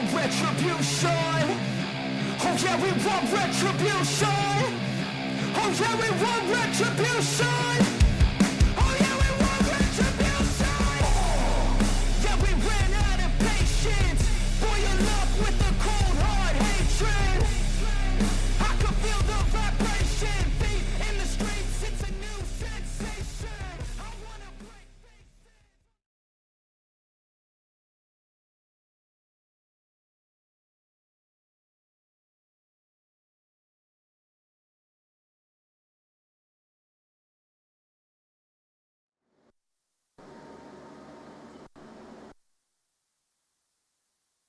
want retribution. Oh yeah, we want retribution. Oh yeah, we want retribution. Oh yeah, we want retribution. Yeah, we ran out of patience. Boil up with the cold hard hatred. I can feel the vibration. Feet in the streets, it's a new sensation. I wanna break faces.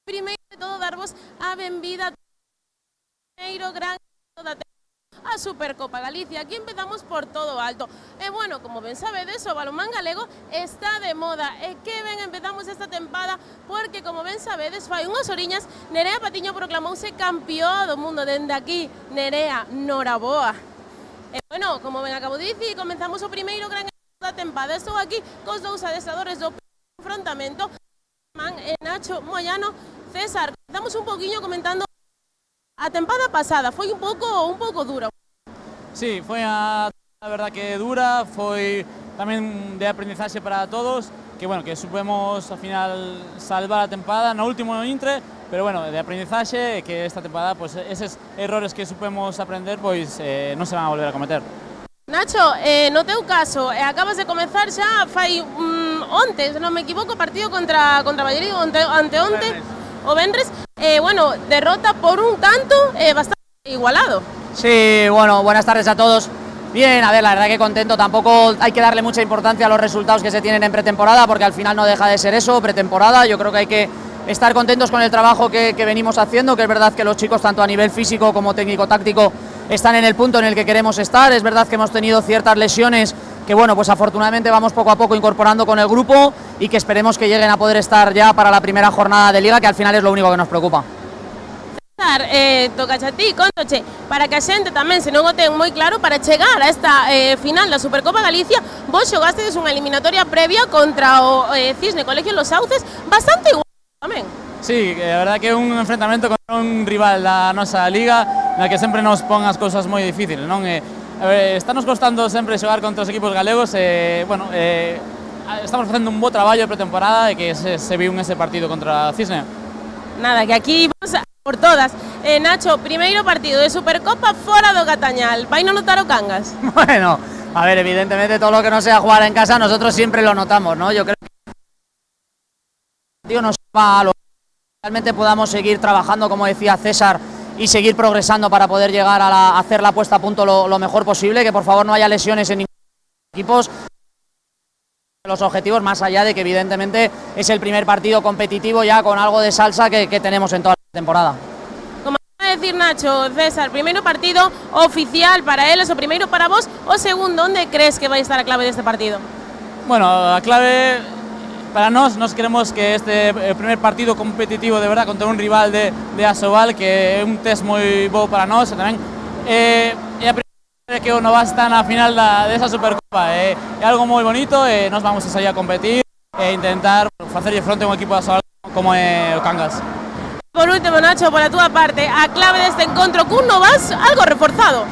Primeiro de todo, darvos a benvida primeiro gran a Supercopa Galicia. Aquí empezamos por todo alto. E bueno, como ben sabedes, o balonmán galego está de moda. E que ben empezamos esta tempada, porque como ben sabedes, fai unhas horiñas Nerea Patiño proclamouse campeón do mundo. Dende aquí, Nerea, noraboa. E bueno, como ben acabo de dicir, comenzamos o primeiro gran da tempada. Estou aquí cos dous adestradores do enfrontamento, e Nacho Moyano. César, comenzamos un poquinho comentando a tempada pasada, foi un pouco dura. Sí, foi a verdad que dura, foi tamén de aprendizaxe para todos, que bueno, que supemos ao final salvar a tempada no último intre, pero bueno, de aprendizaxe que esta tempada, pues eses errores que supemos aprender, pois non se van a volver a cometer. Nacho, no teu caso, acabas de comezar xa fai onte, se non me equivoco, partido contra Valladolid, anteonte, o Vendres, bueno, derrota por un tanto bastante igualado. Sí, bueno, buenas tardes a todos. Bien, a ver, la verdad que contento, tampoco hay que darle mucha importancia a los resultados que se tienen en pretemporada, porque al final no deja de ser eso, pretemporada. Yo creo que hay que estar contentos con el trabajo que venimos haciendo, que es verdad que los chicos, tanto a nivel físico como técnico-táctico, están en el punto en el que queremos estar. Es verdad que hemos tenido ciertas lesiones que bueno, pues afortunadamente vamos poco a poco incorporando con el grupo y que esperemos que lleguen a poder estar ya para la primera jornada de Liga, que al final es lo único que nos preocupa. César, tocache a ti, contoche, para que a xente tamén se non o ten moi claro, para chegar a esta final da Supercopa Galicia, vos xogastedes unha eliminatoria previa contra o Cisne Colegio Los Sauces, bastante igual tamén. Sí, a verdad que é un enfrentamento contra un rival da nosa liga, na que sempre nos pon as cousas moi difíciles, non? Está nos costando sempre xogar contra os equipos galegos, bueno, estamos facendo un bo traballo de pretemporada e que se viu en ese partido contra Cisne. Nada, que aquí vamos a por todas. Nacho, primeiro partido de Supercopa fora do Catañal, vai non notar o Cangas? Bueno, a ver, evidentemente todo lo que no sea jugar en casa nosotros siempre lo notamos, ¿no? Yo creo que nos va a lo que realmente podamos seguir trabajando, como decía César, y seguir progresando para poder llegar a hacer la puesta a punto lo mejor posible, que por favor no haya lesiones en ninguno de los equipos. Los objetivos, más allá de que evidentemente es el primer partido competitivo ya con algo de salsa que tenemos en toda la temporada. Como acaba de decir Nacho, César, primeiro partido oficial para eles, o primeiro para vos, o segundo, onde crees que vai estar a clave deste partido? Bueno, a clave para nós queremos que este primer partido competitivo de verdad contra un rival de Asobal, que é un test moi bo para nós, tamén é a primeira que o Novas está na final desa Supercopa, é algo moi bonito e nós vamos a sair a competir e intentar facerlle fronte a un equipo de Asobal como é o Cangas. Por último, Nacho, por la túa parte, a clave deste encontro cun Novas algo reforzado.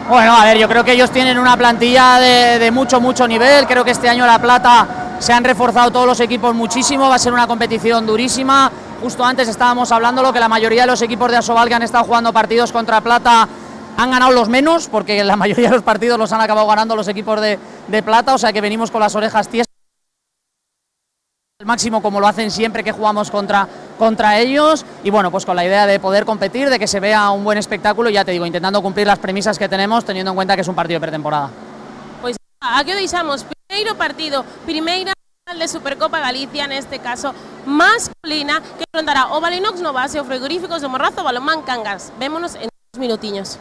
Bueno, a ver, yo creo que ellos tienen una plantilla de mucho nivel, creo que este año La Plata se han reforzado todos los equipos muchísimo, va a ser una competición durísima. Justo antes estábamos hablándolo, que la mayoría de los equipos de Asobal que han estado jugando partidos contra Plata han ganado los menos, porque la mayoría de los partidos los han acabado ganando los equipos de Plata, o sea que venimos con las orejas tiesas al máximo, como lo hacen siempre que jugamos contra ellos, y bueno, pues con la idea de poder competir, de que se vea un buen espectáculo, y ya te digo, intentando cumplir las premisas que tenemos, teniendo en cuenta que es un partido de pretemporada. Pois aquí o deixamos, primeiro partido, primeira final de Supercopa Galicia, neste caso masculina, que enfrontará o Balinox Novas e o Frigoríficos do Morrazo Balonmán Cangas. Vémonos en 2 minutiños.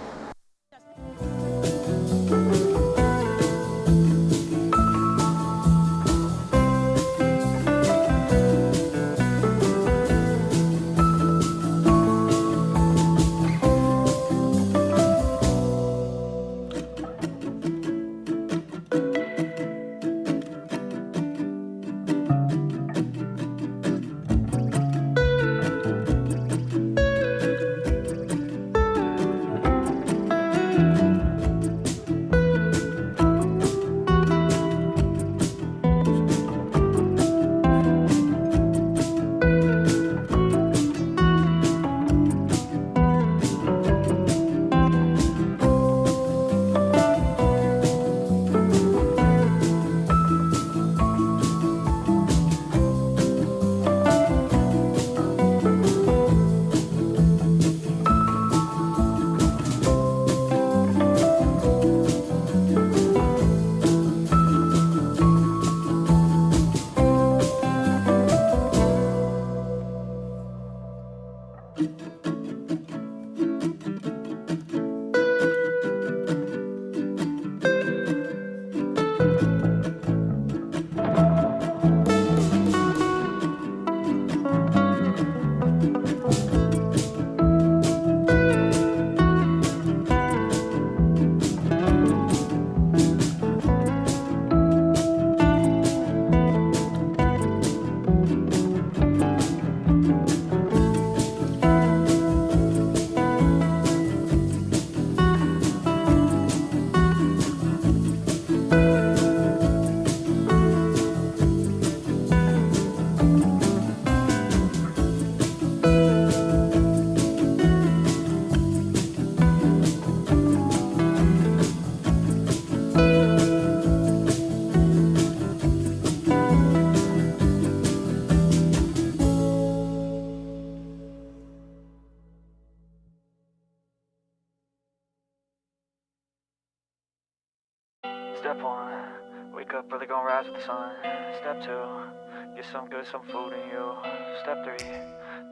Step 1, wake up early, gonna rise with the sun. Step 2, get some good, some food in you. Step 3,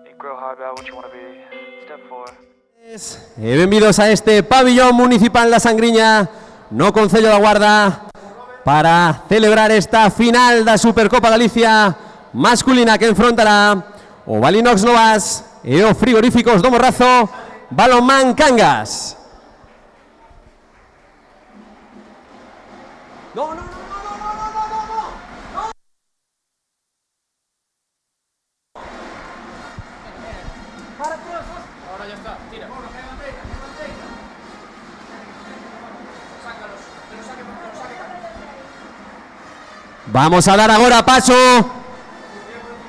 think real hard about what you wanna be. Step 4. Bienvenidos a este pabellón municipal La Sangriña, no Concello da Guarda, para celebrar esta final da Supercopa Galicia masculina que enfrontará o Balinox Novas e o Frigoríficos do Morrazo Balonmán Cangas. No, no, no, no, no, no, no, no. Ahora ya está, tira. Vamos a dar agora paso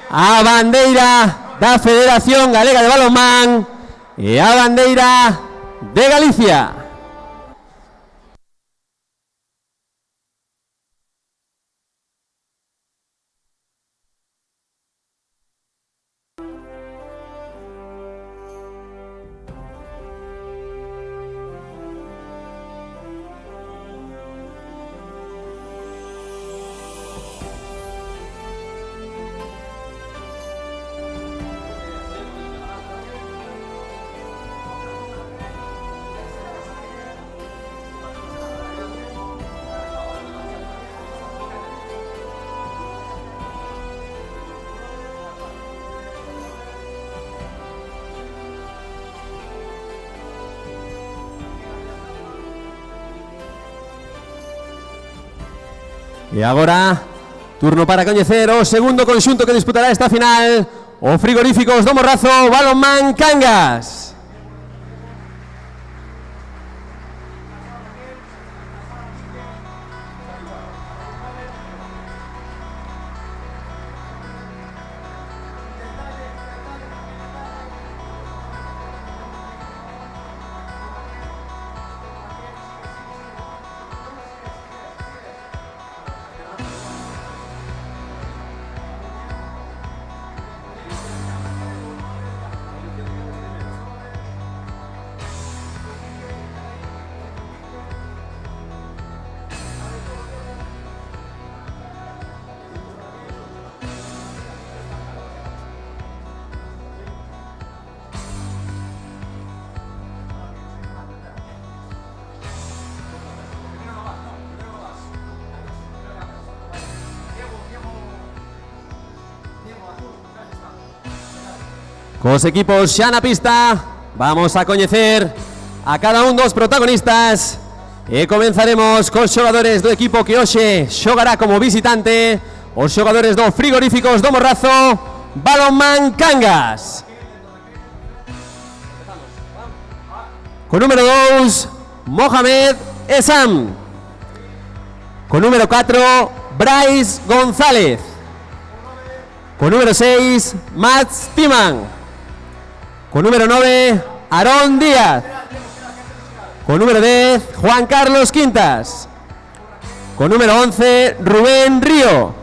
a bandeira da Federación Galega de Balonmán e a bandeira de Galicia. E agora, turno para coñecer o segundo conxunto que disputará esta final, o Frigoríficos do Morrazo Balonmán Cangas. Cos equipos xa na pista, vamos a coñecer a cada un dos protagonistas e comenzaremos cos xogadores do equipo que hoxe xogará como visitante, os xogadores do Frigoríficos do Morrazo Balonmán Cangas. Con número 2, Mohamed Esam. Con número 4, Bryce González. Con número 6, Mats Timan. Con número 9, Aarón Díaz. Con número 10, Juan Carlos Quintas. Con número 11, Rubén Río.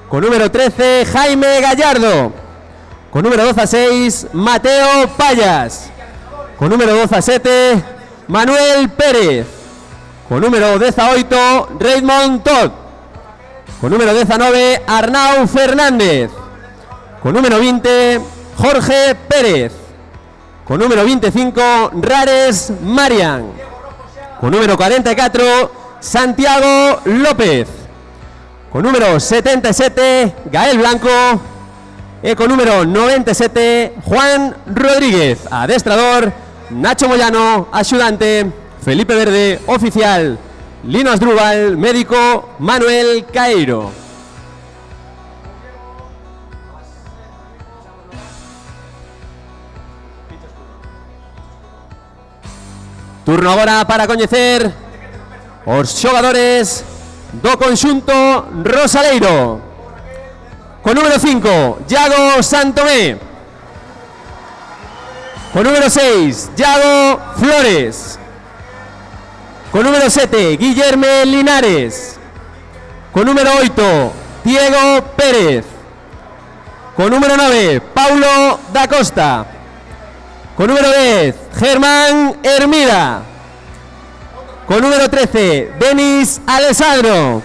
Con número 13, Jaime Gallardo. Con número 12 a 6, Mateo Payas. Con número 12 a 7, Manuel Pérez. Con número 10 a 8, Raymond Todd. Con número 10 a 9, Arnau Fernández. Con número 20, Jorge Pérez. Con número 25, Rares Marian. Con número 44, Santiago López. Con número 77, Gael Blanco. Y con número 97, Juan Rodríguez. Adestrador, Nacho Moyano. Ayudante, Felipe Verde. Oficial, Lino Asdrúbal. Médico, Manuel Caeiro. Turno agora para coñecer os xogadores do conxunto rosaleiro. Con número 5, Iago Santomé. Con número 6, Iago Flores. Con número 7, Guillerme Linares. Con número 8, Diego Pérez. Con número 9, Paulo da Costa. Con número 10, Germán Hermida. Con número 13, Denis Alessandro.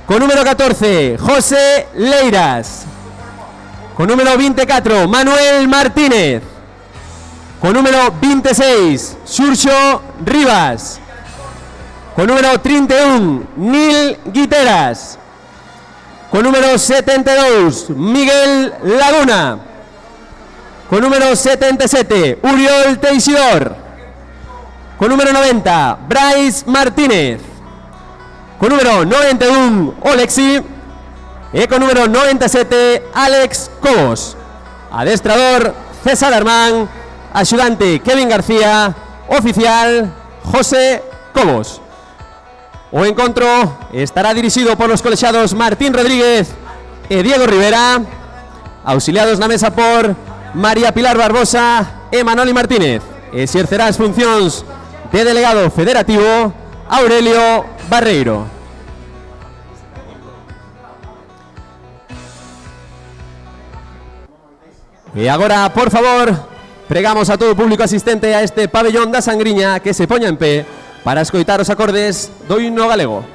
Con número 14, José Leiras. Con número 24, Manuel Martínez. Con número 26, Xurxo Rivas. Con número 31, Nil Guiteras. Con número 72, Miguel Laguna. Con número 77, Uriol Teixidor. Con número 90, Brais Martínez. Con número 91, Olexi. Y con número 97, Alex Cobos. Adestrador, César Armán. Ayudante, Kevin García. Oficial, José Cobos. O encontro estará dirigido por los colegiados Martín Rodríguez y Diego Rivera. Auxiliados na mesa por María Pilar Barbosa e Manoli Martínez. Exercerá as funcións de delegado federativo Aurelio Barreiro. E agora, por favor, pregamos a todo o público asistente a este pabellón da Sangriña que se poña en pé para escoitar os acordes do himno galego.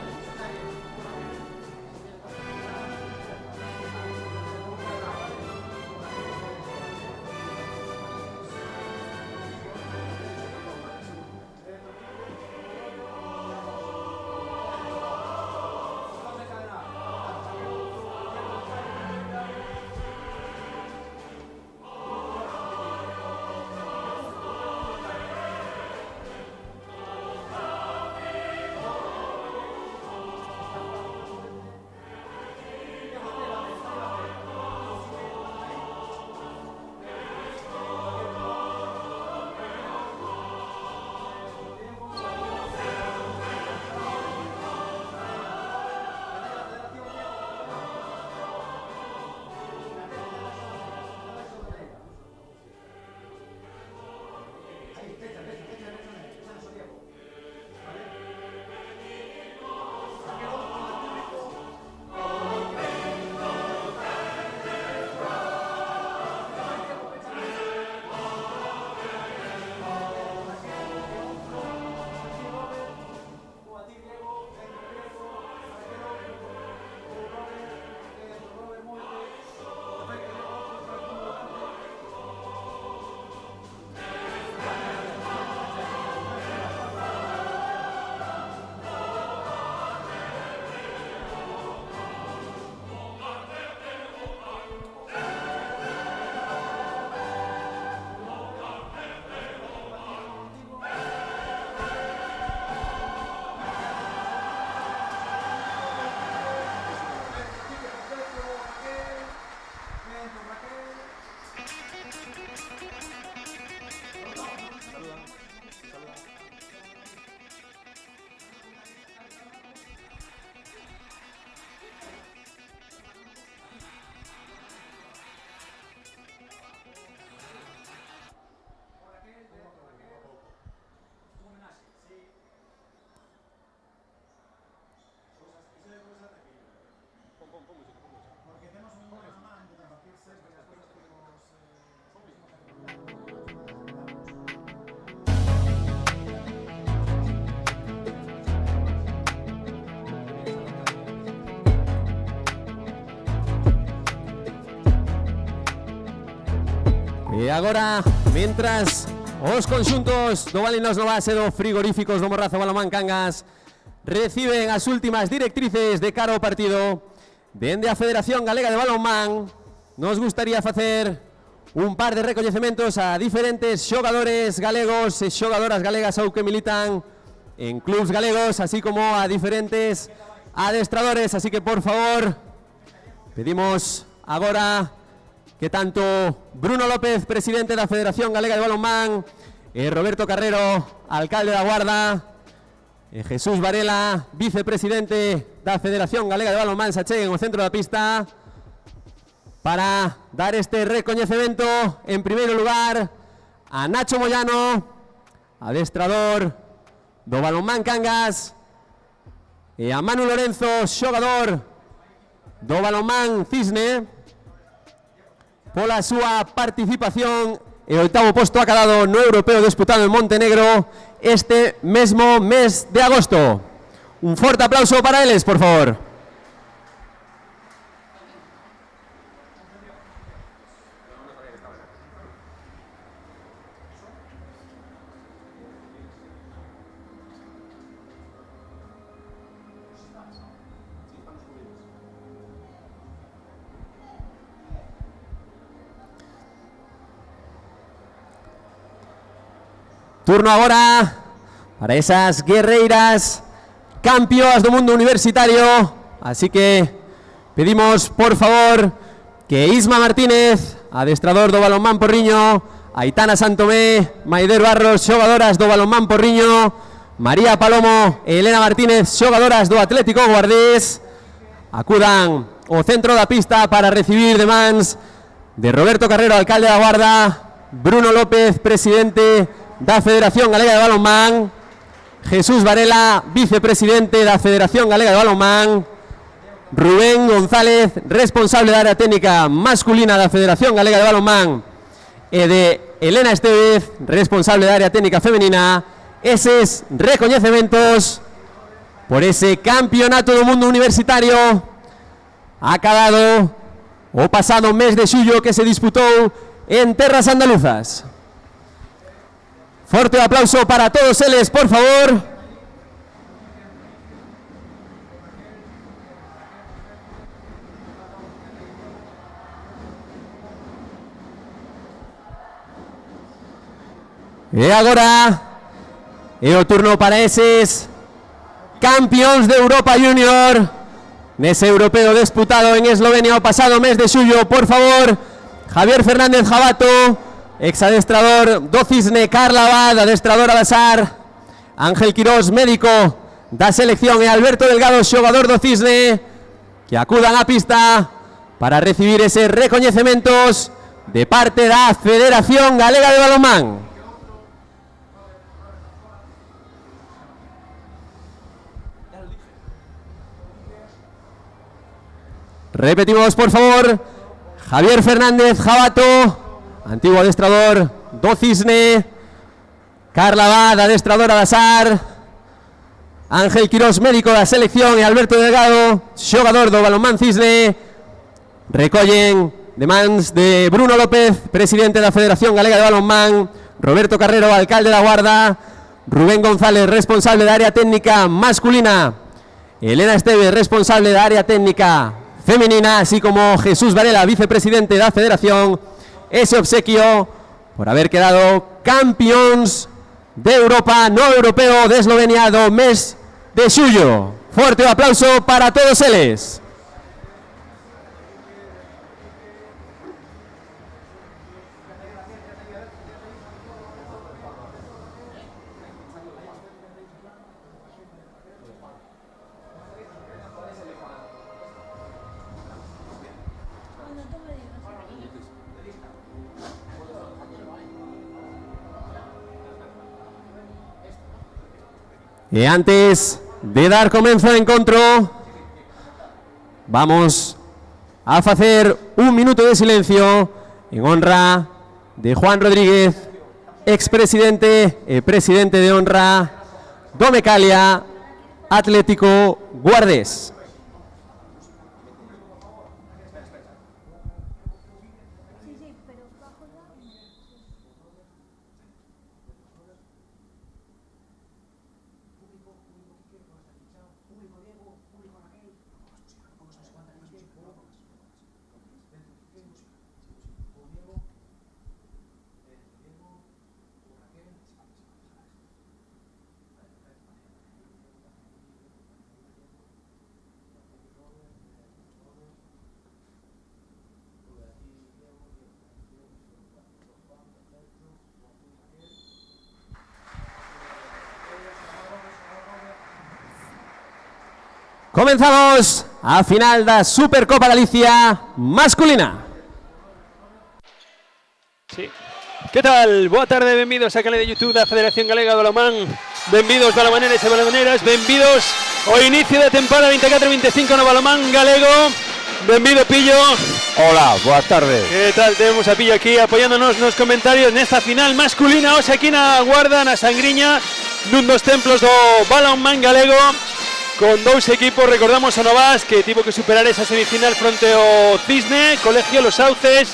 E agora, mentras os conxuntos do Valinos no base do Frigoríficos do Morrazo Balonmán Cangas reciben as últimas directrices de cara ao partido, dende a Federación Galega de Balonmán nos gustaría facer un par de recoñecementos a diferentes xogadores galegos e xogadoras galegas ou que militan en clubs galegos, así como a diferentes adestradores, así que por favor pedimos agora que tanto Bruno López, presidente da Federación Galega de Balonmán, e Roberto Carrero, alcalde da Guarda, e Jesús Varela, vicepresidente da Federación Galega de Balonmán, se acheguen ao centro da pista para dar este recoñecemento, en primeiro lugar, a Nacho Moyano, adestrador do Balonmán Cangas, e a Manu Lorenzo, xogador do Balonmán Cisne, pola súa participación e oitavo posto acadado no europeo disputado en Montenegro este mesmo mes de agosto. Un forte aplauso para eles, por favor. Turno agora para esas guerreiras campeonas do mundo universitario, así que pedimos por favor que Isma Martínez, adestrador do Balonmán Porriño, Aitana Santomé, Maider Barros, xogadoras do Balonmán Porriño, María Palomo e Elena Martínez, xogadoras do Atlético Guardés, acudan ao centro da pista para recibir de mans de Roberto Carrero, alcalde da Guarda, Bruno López, presidente da Federación Galega de Balonmán, Jesús Varela, vicepresidente da Federación Galega de Balonmán, Rubén González, responsable da área técnica masculina da Federación Galega de Balonmán, e de Elena Estevez, responsable da área técnica femenina, eses recoñecementos por ese campeonato do mundo universitario acabado o pasado mes de xullo que se disputou en terras andaluzas. Forte aplauso para todos eles, por favor. E agora é o turno para eses campeóns de Europa Junior nese europeo disputado en Eslovenia o pasado mes de xullo. Por favor, Javier Fernández Jabato, exadestrador do Cisne, Carla Abad, adestradora da SAR, Ángel Quirós, médico da selección, e Alberto Delgado, xogador do Cisne, que acudan á pista para recibir eses recoñecementos de parte da Federación Galega de Balonmán. Repetimos, por favor, Javier Fernández Jabato, antiguo adestrador do Cisne, Carla Abad, adestradora da SAR, Ángel Quirós, médico da selección, e Alberto Delgado, xogador do Balonmán Cisne, recollen de mans de Bruno López, presidente da Federación Galega de Balonmán, Roberto Carrero, alcalde da Guarda, Rubén González, responsable da área técnica masculina, Elena Esteve, responsable da área técnica femenina, así como Jesús Varela, vicepresidente da Federación, ese obsequio por haber quedado campeóns de Europa no europeo de Eslovenia do mes de xullo. Forte aplauso para todos eles. E antes de dar comienzo ao encontro, vamos a facer un minuto de silencio en honra de Juan Rodríguez, expresidente e presidente de honra do Mecalia Atlético Guardés. Comenzamos a final da Supercopa Galicia masculina. Sí. Que tal? Boa tarde, benvidos a canal de YouTube da Federación Galega do Balonmán. Benvidos balonmaneros e balonmaneras, benvidos ao inicio da temporada 24-25 no balonmán galego. Benvido, Pillo. Hola, boas tardes. Que tal? Temos a Pillo aquí apoiándonos nos comentarios nesta final masculina. Hoxe aquí na Guarda, na Sangriña, nun dos templos do balonmán galego, con dous equipos. Recordamos o Novas, que tivo que superar esa semifinal fronte ao Cisne, Colegio Los Sauces,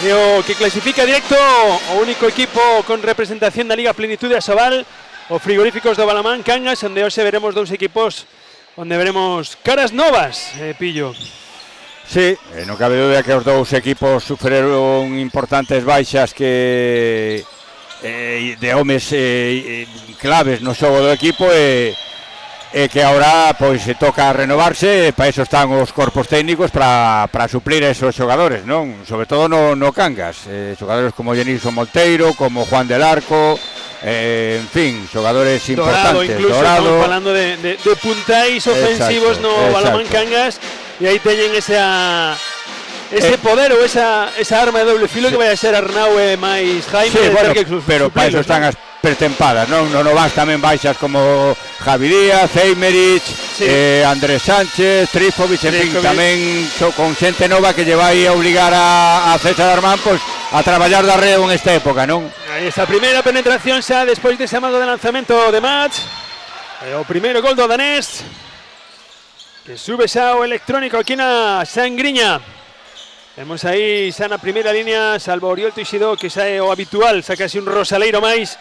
e o que clasifica directo o único equipo con representación da Liga Plenitud de Asobal, o Frigoríficos do Balonmán Cangas, onde hoxe veremos dous equipos onde veremos caras novas, Pillo. Sí, non cabe dúbida que os dous equipos sufreron importantes baixas que de homes claves no xogo do equipo e que agora pois se toca renovarse, para eso están os corpos técnicos para suplir a esos xogadores, non? Sobre todo no Cangas, xogadores como Genilson Monteiro, como Juan del Arco, en fin, xogadores importantes. Incluso estamos falando de puntais ofensivos no Balonmán Cangas, e aí teñen ese poder ou esa arma de doble filo que vai a ser Arnau e máis Jaime. Sí, bueno, pero para eso están as pretempadas, non? Non vas tamén baixas como Javi Díaz, Eimerich, sí, Andrés Sánchez, Trifovic, en fin, tamén con xente nova que lle vai a obligar a César Armán pois a traballar de arreo en esta época, non? Aí esa primeira penetración xa despois dese amago de lanzamento de Mats, o primeiro gol do danés, que sube xa o electrónico aquí na Sangriña. Vemos aí xa na primeira línea, salvo Oriol Tuxido, que xa é o habitual, xa casi un rosaleiro máis.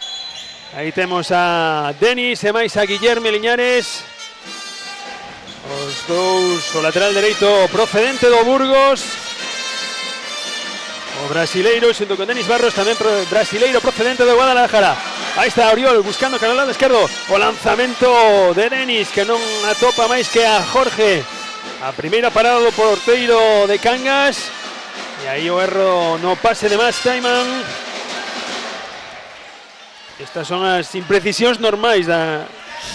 Aí temos a Denis e máis a Guillerme Liñares. Os dous, o lateral dereito procedente do Burgos, o brasileiro xunto con Denis Barros, tamén brasileiro procedente do Guadalajara. Aí está Oriol buscando cara ao lado esquerdo, o lanzamento de Denis, que non atopa máis que a Jorge. A primeira parada do porteiro de Cangas, e aí o erro no pase de Mats Taiman. Estas son as imprecisións normais da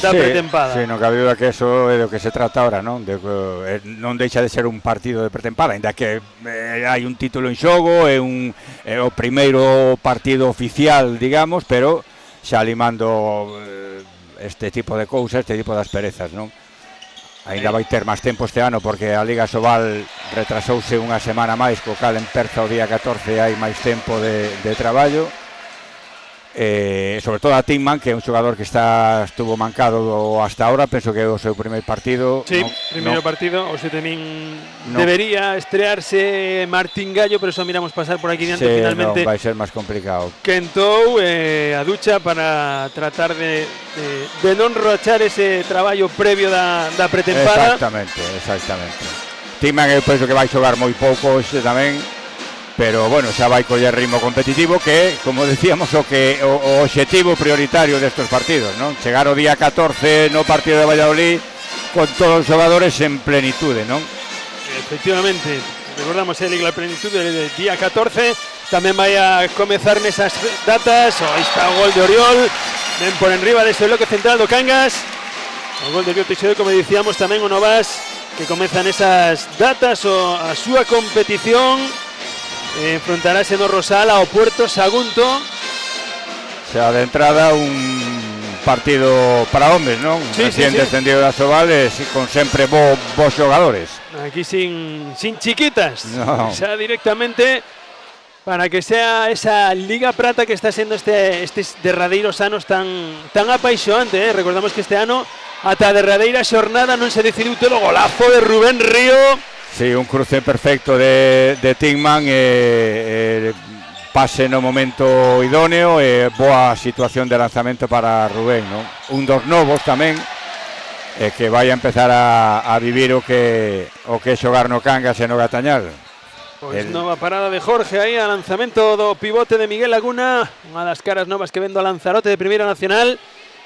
pretempada. Sí, non cabe dúda que eso é do que se trata ahora, non? Non deixa de ser un partido de pretempada, ainda que hai un título en xogo, é o primeiro partido oficial, digamos, pero xa limando este tipo de cousas, este tipo de asperezas, non? Ainda vai ter máis tempo este ano porque a Liga Asobal retrasouse unha semana máis, co cal emperza o día 14 hai máis tempo de traballo. Sobre todo a Timman, que é un xogador que estuvo mancado hasta ahora, penso que é o seu primeiro partido. Sí, primeiro partido, o xe tamén debería estrearse Martín Gallo, pero eso miramos pasar por aquí diante, finalmente. Vai ser máis complicado. Quentou a ducha para tratar de non rochar ese traballo previo da pretempada. Exactamente. Timman eu penso que vai xogar moi pouco hoxe tamén, pero bueno, xa vai coller ritmo competitivo, que, como decíamos, o obxectivo prioritario destes partidos, non? Chegar o día 14 no partido de Valladolid con todos os xogadores en plenitude, non? Efectivamente, recordamos a Liga Plenitud del día 14, tamén vai a comezar nesas datas. Aí está o gol de Oriol, ven por enriba deste bloque central do Cangas, o gol de Oriol Teixeira, como dicíamos, tamén o Novas, que comezan esas datas a súa competición. Enfrontarase no Rosal ao Puerto Sagunto. Xa de entrada un partido para homes, non? Sí, recién descendido da Asobal, con sempre bons xogadores. Aquí sin chiquitas, no. Xa directamente para que sea esa Liga Prata que está sendo estes derradeiros anos tan apaixonante, Recordamos que este ano ata a derradeira xornada non se decidiu todo. Golazo de Rubén Río. Sí, un cruce perfecto de Tingman, pase no momento idóneo, boa situación de lanzamento para Rubén, non? Un dos novos tamén, que vai a empezar a vivir o que xogar no Cangas e no Gatañal. Pois nova parada de Jorge aí, a lanzamento do pivote de Miguel Laguna, unha das caras novas que vendo a Lanzarote de Primeira Nacional,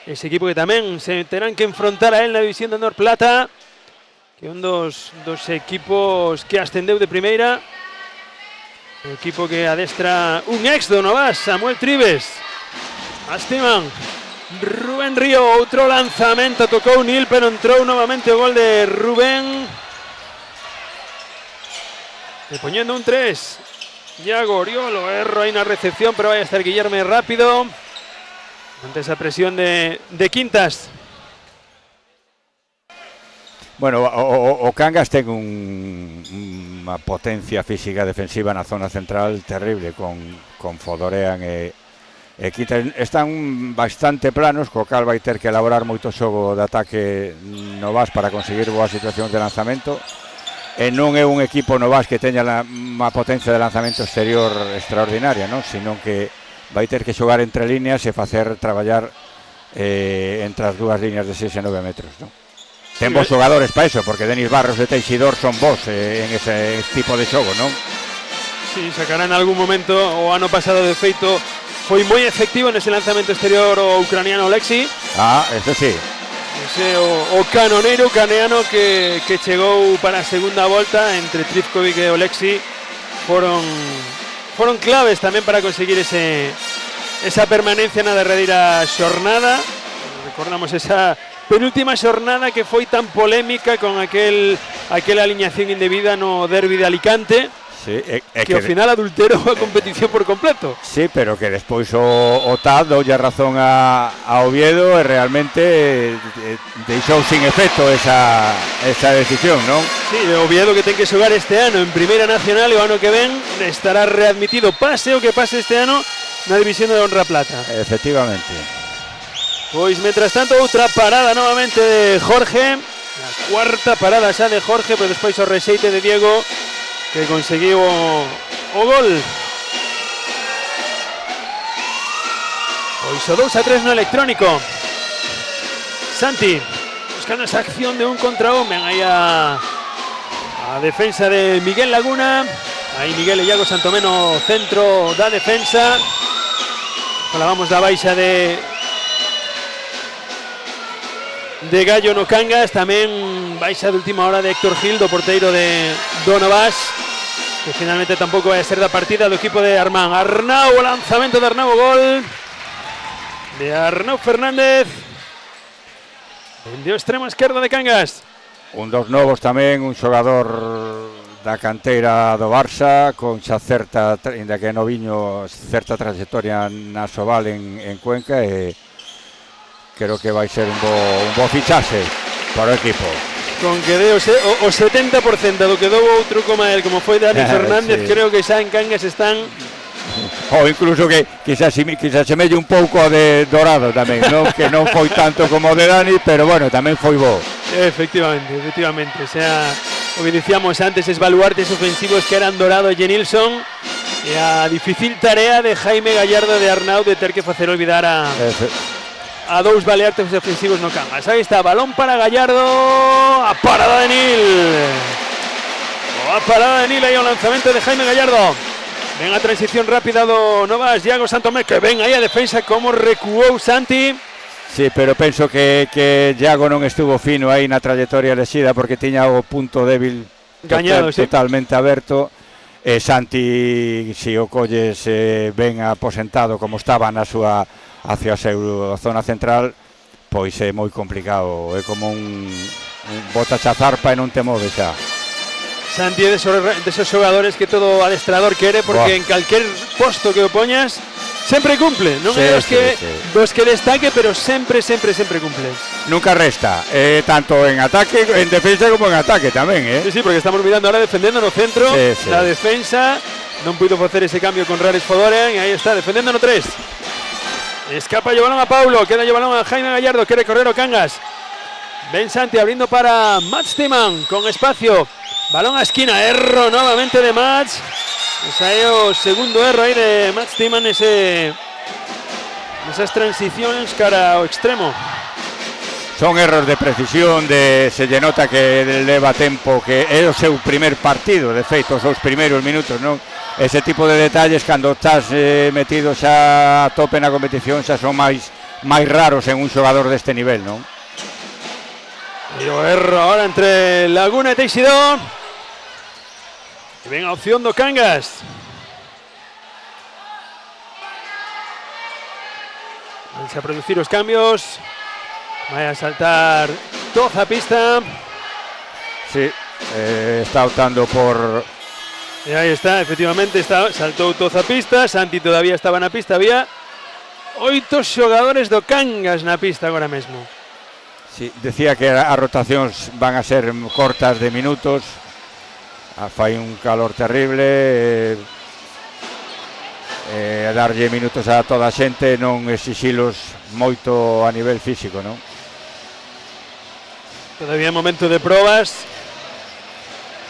ese equipo que tamén se terán que enfrontar a él na división de Honor Plata, que un dos equipos que ascendeu de primeira, o equipo que adestra un ex do Novas, Samuel Tribes. Astiman, Rubén Río, outro lanzamento, tocou Nil, pero entrou novamente o gol de Rubén. E poñendo un 3, Iago Oriolo, erro aí na recepción, pero vai a estar Guillerme rápido ante esa presión de Quintas. Bueno, o Cangas ten unha potencia física defensiva na zona central terrible con Fodorean e Quintas. Están bastante planos, co cal vai ter que elaborar moito xogo de ataque Novas para conseguir boas situacións de lanzamento. E non é un equipo Novas que teña unha potencia de lanzamento exterior extraordinaria, non? Sino que vai ter que xogar entre líneas e facer traballar entre as dúas líneas de 6 e 9 metros, non? Ten bons xogadores para eso, porque Denis Barros e Teixidor son bons en ese tipo de xogo, non? Sí, sacarán en algún momento, o ano pasado de feito foi moi efectivo nese lanzamento exterior o ucraniano Oleksi. Eso sí. Ese o canoneiro ucraniano que chegou para a segunda volta entre Trifkovic e Oleksi foron claves tamén para conseguir esa permanencia na derradeira xornada. Recordamos esa penúltima xornada que foi tan polémica con aquela aliñación indebida no derbi de Alicante. Sí, que ao final adulterou a competición por completo. Sí, pero que despois o TAD doulle razón a Oviedo e realmente deixou sin efecto esa decisión, non? Sí, Oviedo que ten que xogar este ano en Primeira Nacional e o ano que ven estará readmitido, pase o que pase este ano, na división de honra plata. Efectivamente. Pois, mentras tanto, outra parada novamente de Jorge, a cuarta parada xa de Jorge, pero despois o rexeite de Diego, que conseguiu o gol. Pois o 2-3 no electrónico. Santi buscando esa acción de un contra un. Ven aí a defensa de Miguel Laguna. Aí Miguel e Iago Santomeno, centro da defensa. Falábamos da baixa de Gallo no Cangas. Tamén baixa de última hora de Héctor Gil, do porteiro do Novas, que finalmente tampouco vai a ser da partida do equipo de Armán. Arnau, o lanzamento de Arnau, o gol de Arnau Fernández, el de extremo esquerdo de Cangas. Un dos novos tamén, un xogador da canteira do Barça, con xa certa, ainda que no viño, certa trayectoria na Sobal en Cuenca, e creo que vai ser un bo fichaxe para o equipo. Con que dé o 70% do que dou outro como foi Dani Fernández, sí. Creo que xa en Cangas están... Ou incluso que se semelle un pouco de Dorado tamén, non? Que non foi tanto como o de Dani, pero bueno, tamén foi bo. Efectivamente. O sea, o que dicíamos antes, es baluartes ofensivos que eran Dorado e Jenilson, e a difícil tarea de Jaime Gallardo de Arnau de ter que facer olvidar a dous baleartes ofensivos no Cangas. Aí está, balón para Gallardo, a parada de Nil. Aí o lanzamento de Jaime Gallardo. Ven a transición rápida do Novas, Iago Santomé, que ven aí a defensa como recuou Santi. Sí, pero penso que Iago non estuvo fino aí na trayectoria lexida, porque tiña o punto débil gañado, totalmente aberto. Santi, se o colles ben aposentado como estaba na súa hacia a zona central, pois é moi complicado, é como un bota a zarpa e non te move xa. Santi é desos xogadores que todo adestrador quere, porque en calquer posto que o poñas sempre cumple, non é dos que destaque, pero sempre cumple. Nunca resta, tanto en ataque, en defensa como en ataque tamén, Sí, porque estamos mirando ahora defendendo no centro, la defensa, non puido facer ese cambio con Rares Fodorean, e aí está, defendendo no 3. Escapa o balón a Paulo, queda o balón a Jaime Gallardo, quere correr o Cangas. Ven Santi abrindo para Mats Timan, con espacio. Balón a esquina, erro novamente de Mats. Esa é o segundo erro aí de Mats Timan, esas transicións cara ao extremo. Son erros de precisión, se lle nota que leva tempo, que é o seu primer partido, de feito, os seus primeiros minutos, non? Ese tipo de detalles, cando estás metido xa a tope na competición, xa son máis raros en un xogador deste nivel, non? E o erro ahora entre Laguna e Teixidor. E ven a opción do Cangas. Vanse a producir os cambios. Vai a saltar Toza a pista. Sí, está optando por... E aí está, efectivamente, saltou Toza a pista. Santi todavía estaba na pista. Había 8 xogadores do Cangas na pista agora mesmo. Sí, decía que as rotacións van a ser cortas de minutos. Fai un calor terrible. Darlle minutos a toda a xente, non exixilos moito a nivel físico, non? Todavía é momento de probas.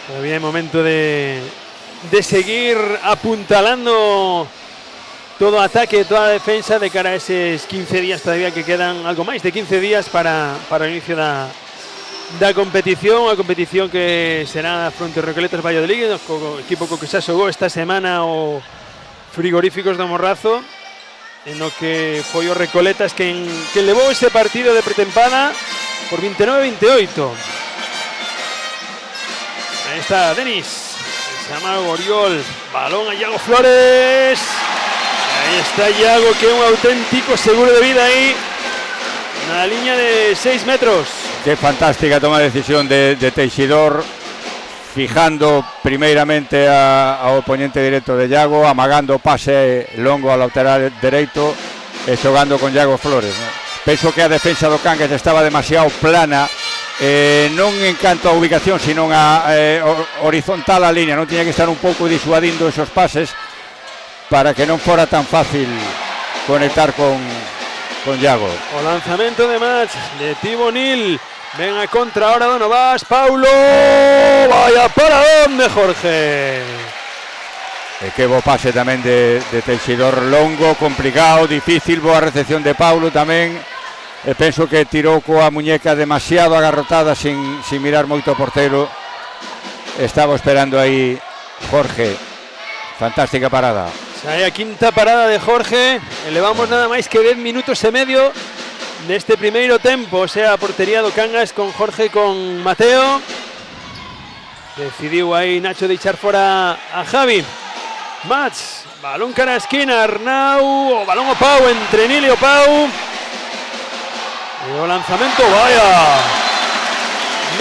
Todavía é momento de seguir apuntalando todo ataque, toda a defensa de cara a eses 15 días todavía que quedan, algo máis de 15 días para o inicio da competición, a competición que será fronte ao Recoletas Valladolid, o equipo co que xa xogou esta semana o Frigoríficos do Morrazo, en o que foi o Recoletas que levou ese partido de pretempada por 29-28. Aí está Denis, Samago Oriol, balón a Iago Flores. Ahí está Iago, que é un auténtico seguro de vida aí na liña de 6 metros. Qué fantástica toma de decisión de Teixidor, fijando primeiramente ao oponente directo de Iago, amagando pase longo ao lateral dereito e xogando con Iago Flores, ¿no? Penso que a defensa do Cangas estaba demasiado plana, non en canto a ubicación, sino a horizontal a línea, non tiña que estar un pouco disuadindo esos pases para que non fora tan fácil conectar con Iago. O lanzamento de match de Tibo Nil. Ven a contra ahora Donovas. Paulo. Vaya paradón de Jorge. E que bo pase tamén de Teixidor, longo, complicado, difícil. Boa recepción de Paulo tamén. E penso que tirou coa muñeca demasiado agarrotada sin mirar moito ao porteiro. Estaba esperando aí Jorge. Fantástica parada. Aí a quinta parada de Jorge. Elevamos nada máis que 10 minutos e medio neste primeiro tempo. O sea, a portería do Cangas con Jorge e con Mateo. Decidiu aí Nacho de echar fora a Javi. Mats, balón cara a esquina, Arnau, o balón o Pau, entre Nil e o Pau. E o lanzamento, vaya.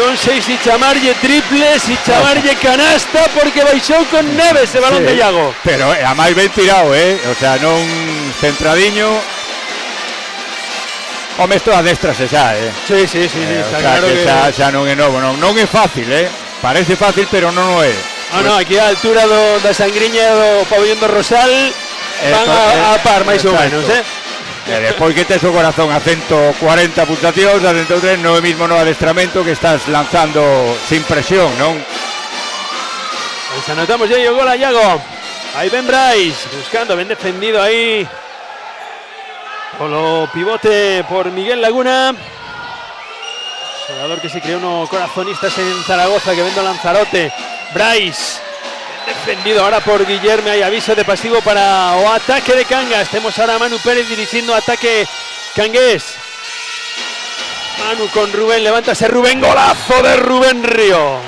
Non sei se chamarlle triple, se chamarlle canasta, porque baixou con neve ese balón de Iago. Pero a máis ben tirado, o sea, non centradiño. Home, isto adéstrase xa, Sí, está claro que xa non é novo, non é fácil, parece fácil, pero non o é. No, aquí a altura da Sangriña do pabellón do Rosal van a par máis ou menos, E despois que tes o corazón a 140 pulsacións, a 103, non é mismo no adestramento que estás lanzando sin presión, non? Pues anotamos ya o gol a Iago. Aí Ben Brais, buscando, ben defendido aí polo pivote por Miguel Laguna. Jugador que se creou no Corazonistas en Zaragoza, que vendo Lanzarote. Brais, defendido ahora por Guillerme. Hay aviso de pasivo para o ataque de Cangas. Temos ahora a Manu Pérez dirigindo ataque cangués. Manu con Rubén, levántase Rubén, golazo de Rubén Río.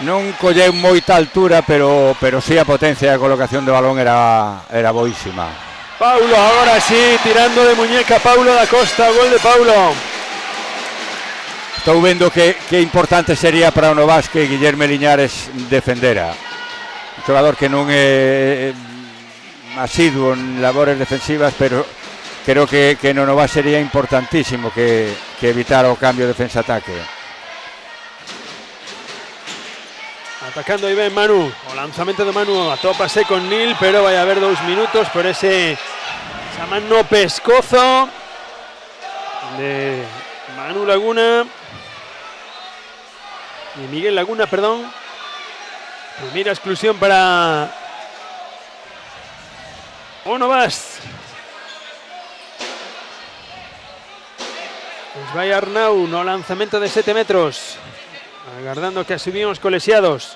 Non colleu moita altura, pero sí a potencia de colocación de balón era boísima. Paulo ahora sí, tirando de muñeca, Paulo da Costa, gol de Paulo. Estou vendo que importante sería para o Novas que Guillerme Liñares defendera. Un xogador que non é asiduo en labores defensivas, pero creo que no Novas sería importantísimo que evitara o cambio defensa-ataque. Atacando aí ben Manu, o lanzamento de Manu, atópase con Nil, pero vai a haber 2 minutos por esa mano pescozo de Manu Laguna y Miguel Laguna, perdón. Primera exclusión para o Novas. Pues vai Arnau no lanzamento de 7 metros, agardando que asumimos colexiados.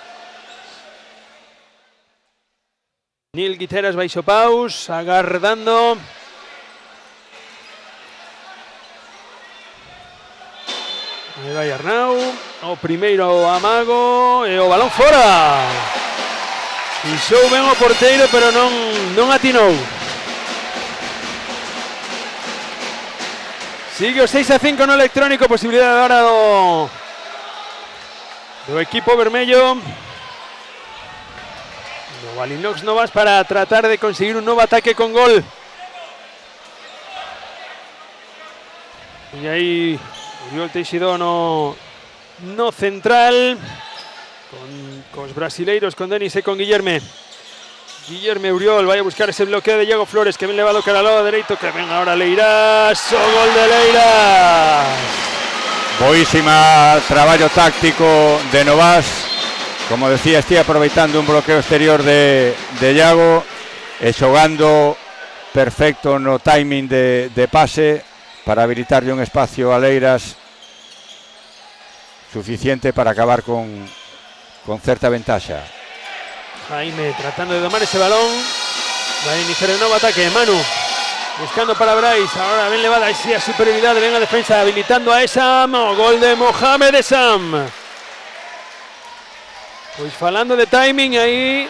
Nil Guiteras baixo paus, agardando. Aí vai Arnau, o primeiro amago e o balón fora. Pisou ben o porteiro, pero non atinou. Sigue o 6-5 no electrónico, posibilidade agora do equipo vermello. No Valinox Novas para tratar de conseguir un novo ataque con gol. E aí Uriol Teixidó no central, cos brasileiros, con Denis e con Guillerme. Guillerme Uriol vai a buscar ese bloqueo de Iago Flores, que ben levado cara ao lado dereito, que ven ahora Leiras, o gol de Leiras. Boísima traballo táctico de Novas. Como decía, estoy aproveitando un bloqueo exterior de Iago e xogando perfecto no timing de pase para habilitarle un espacio a Leiras suficiente para acabar con certa ventaxa. Jaime tratando de domar ese balón. Va a iniciar el nuevo ataque. Manu buscando para Bryce. Ahora bien levada esa superioridad. Ven a defensa habilitando a Esam. Gol de Mohamed Esam. Pues falando de timing aí.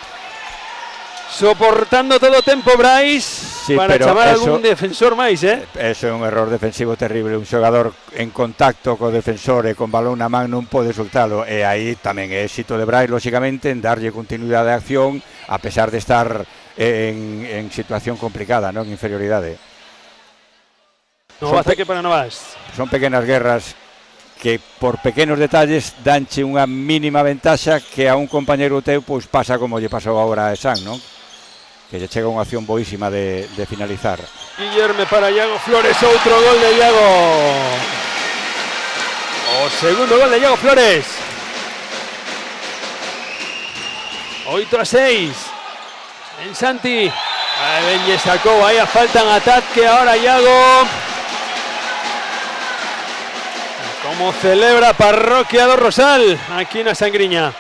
Soportando todo tempo Bryce. Sí, para chamar algún defensor máis, Eso é un error defensivo terrible. Un xogador en contacto co defensor e con balón na man non pode soltalo. E aí tamén é éxito de Bryce, lógicamente, en darlle continuidade de acción, a pesar de estar en situación complicada, non? Inferioridade. Novo ataque para Novas. Son pequenas guerras que por pequenos detalles danche unha mínima ventaxa que a un compañeiro teu pois pasa como lle pasou agora a Esan, non? Que lle chega unha acción boísima de finalizar. Guillerme para Iago Flores, outro gol de Iago. O segundo gol de Iago Flores. 8-6. En Santi. Ben lle sacou, aí a falta en ataque ahora Iago. Como celebra a parroquia do Rosal aquí na Sangriña.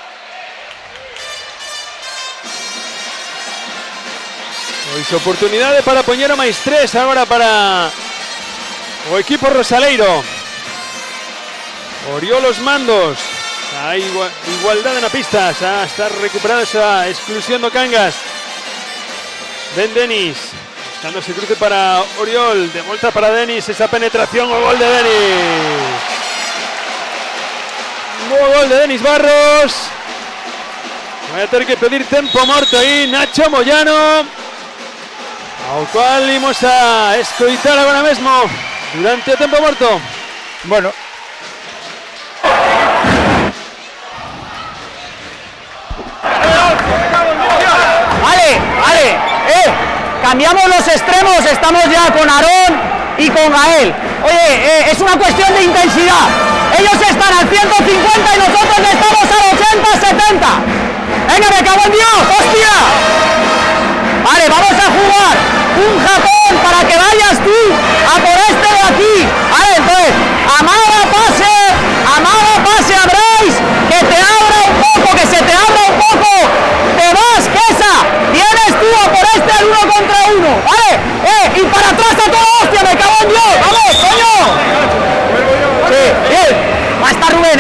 Pois oportunidade para poñer a máis 3 agora para o equipo rosaleiro. Oriol os mandos. Hai igualdade na pista. Xa está recuperada esa exclusión do Cangas. Ben Denis. Buscando ese cruce para Oriol. De volta para Denis. Esa penetración. O gol de Denis. Nuevo gol de Denis Barros. Vai a ter que pedir tempo morto aí Nacho Moyano, ao cual imos a escoitar agora mesmo durante o tempo morto. Bueno, Vale, cambiamos los extremos, estamos ya con Aarón y con Gael. Oye, es una cuestión de intensidad. Ellos están al 150 y nosotros estamos al 80-70. Venga, me cago en Dios, hostia. Vale, vamos a jugar un Japón para que vayas tú a por este de aquí. Vale, entonces, amaga pase a Bryce, que te abra un poco, que se te abra un poco. Te vas, Kesa, vienes tú a por este al 1 contra 1. Vale, y para atrás a todo, hostia, me cago en Dios. Vamos, coño. Sí, bien. Va a estar Rubén,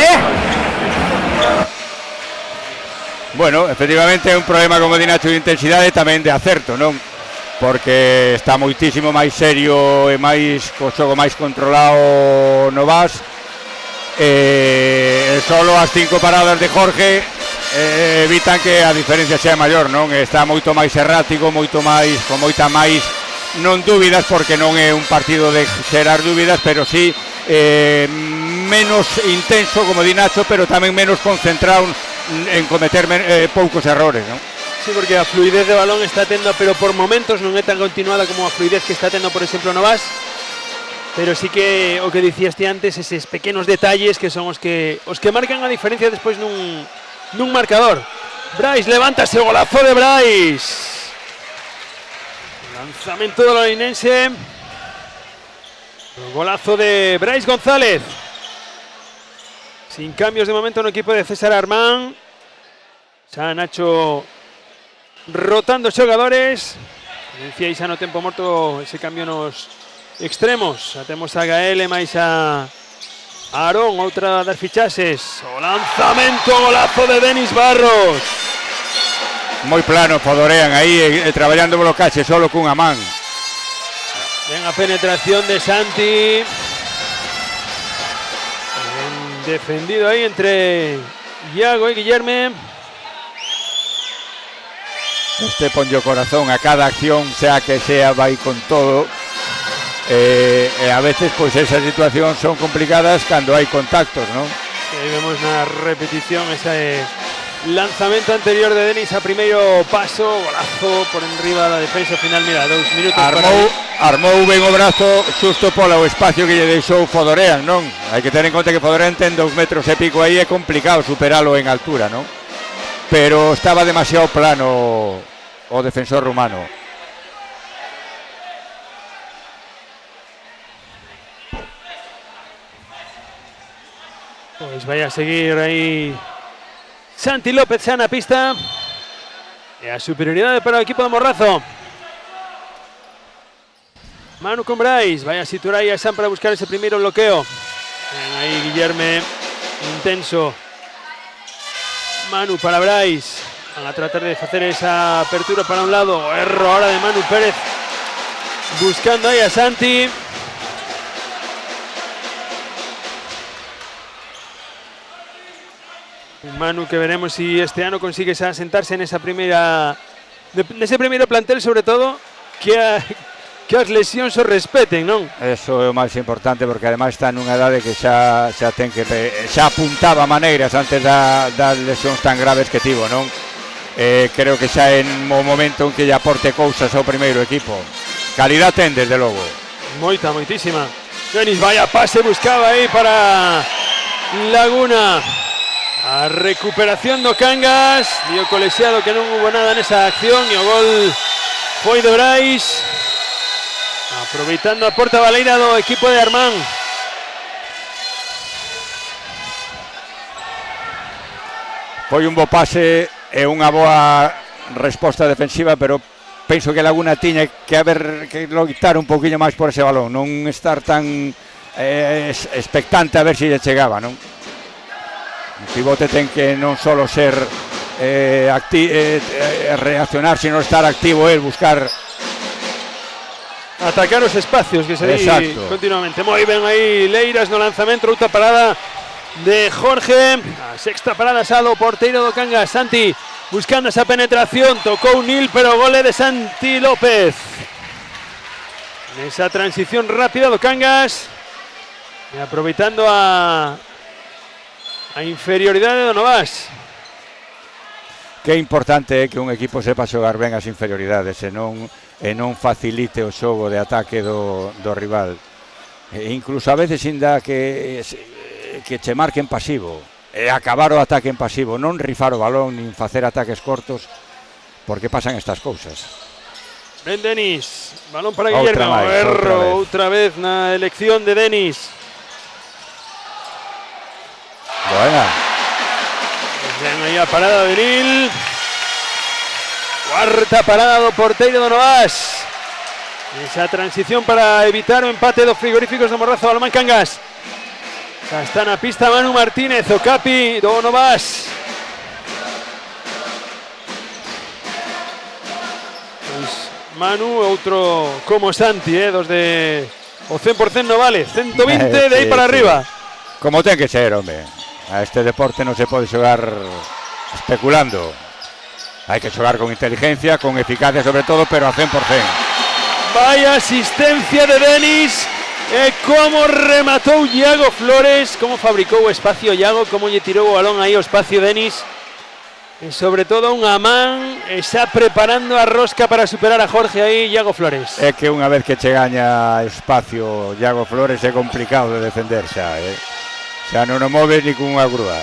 Bueno, efectivamente é un problema, como di Nacho, de intensidade e tamén de acerto, non? Porque está moitísimo máis serio e máis co xogo máis controlado Novas. Solo as 5 paradas de Jorge evitan que a diferencia sea maior, non? Está moito máis errático, moito máis, con moita máis, non dúbidas, porque non é un partido de xerar dúbidas, pero sí menos intenso, como di Nacho, pero tamén menos concentrado en cometer poucos errores, non? Sí, porque a fluidez de balón está tendo, pero por momentos non é tan continuada como a fluidez que está tendo, por exemplo, Novas. Pero sí que o que dicías ti antes, eses pequenos detalles que son os que marcan a diferencia despois nun marcador. Bryce, levántase, o golazo de Bryce. Lanzamento do loinense. O golazo de Bryce González. Sin cambios de momento no equipo de César Armán. Xa Nacho rotando xogadores. Decía xa no tempo morto ese cambio nos extremos. Xa temos a Gael e máis a Aarón, outra das fichaxes. O lanzamento, golazo de Denis Barros. Moi plano, podorean aí traballando blocaxe solo cunha man. Ben a penetración de Santi. defendido ahí entre Iago y Guillerme. Este ponlle o corazón a cada acción, sea que sea, vai con todo. A veces pois esas situacións son complicadas cando hai contactos, non? Ahí vemos una repetición, ese lanzamento anterior de Denis a primeiro paso, golazo por enriba da defensa final, mira, 2 minutos armou ben o brazo xusto polo espacio que lle deixou Fodorean, non? Hai que ter en conta que Fodorean ten 2 metros e pico aí, é complicado superalo en altura, non? Pero estaba demasiado plano o defensor rumano. Pues vai a seguir aí Santi López xa na pista. E a superioridade para o equipo de Morrazo. Manu con Brais, vai a situar aí a Sam para buscar ese primeiro bloqueo. Aí Guillerme, intenso. Manu para Brais. Van a tratar de facer esa apertura para un lado. Erro ahora de Manu Pérez. Buscando aí a Santi. Manu que veremos si este ano consigue asentarse nese primeiro plantel, sobre todo que as lesións o respeten, non? Eso é o máis importante, porque ademais está nunha idade que xa apuntaba maneiras antes das lesións tan graves que tivo, non? Creo que xa en o momento en que lle aporte cousas ao primeiro equipo. Calidad ten, desde logo. Moitísima. Denis, vaya pase buscaba aí para Laguna. A recuperación do Cangas, dio colexiado que non hubo nada nesa acción e o gol foi de Brais, aproveitando a porta baleira do equipo de Armán. Foi un bo pase e unha boa resposta defensiva, pero penso que Laguna tiña que loitar un poquinho máis por ese balón, non estar tan expectante a ver se lle chegaba, non? O pivote ten que non solo ser reaccionar, sino estar activo, buscar, atacar os espacios que se di continuamente. Moi ben aí Leiras no lanzamento, outra parada de Jorge, a sexta parada xa do porteiro do Cangas. Santi buscando esa penetración, tocou Nil, pero gole de Santi López. Nesa transición rápida do Cangas, e aproveitando a inferioridade do Novas. Que importante é que un equipo sepa xogar ben as inferioridades e non facilite o xogo de ataque do rival. Incluso a veces inda que che marquen pasivo e acabar o ataque en pasivo, non rifar o balón nin facer ataques cortos, porque pasan estas cousas. Ben Denis, balón para Guillermo, erro outra vez na elección de Denis. Buena. Ven aí a parada de Nil. Cuarta parada do porteiro do Novas. Esa transición para evitar o empate dos frigoríficos do Morrazo. Balón Cangas. Xa está na pista Manu Martínez, o capi do Novas. Pois Manu, outro como Santi, dos de o 100% no vale, 120 de aí para arriba. Como ten que ser, home. A este deporte non se pode xogar especulando. Hai que xogar con inteligencia, con eficacia sobre todo, pero a 100%. Vaya asistencia de Denis. E como rematou Iago Flores, como fabricou o espacio Iago, como lle tirou o balón aí ao espacio Denis. E sobre todo unha man está preparando a rosca para superar a Jorge aí Iago Flores. É que unha vez que che gaña espacio Iago Flores é complicado de defender xa, xa non o moves ni con unha grúa.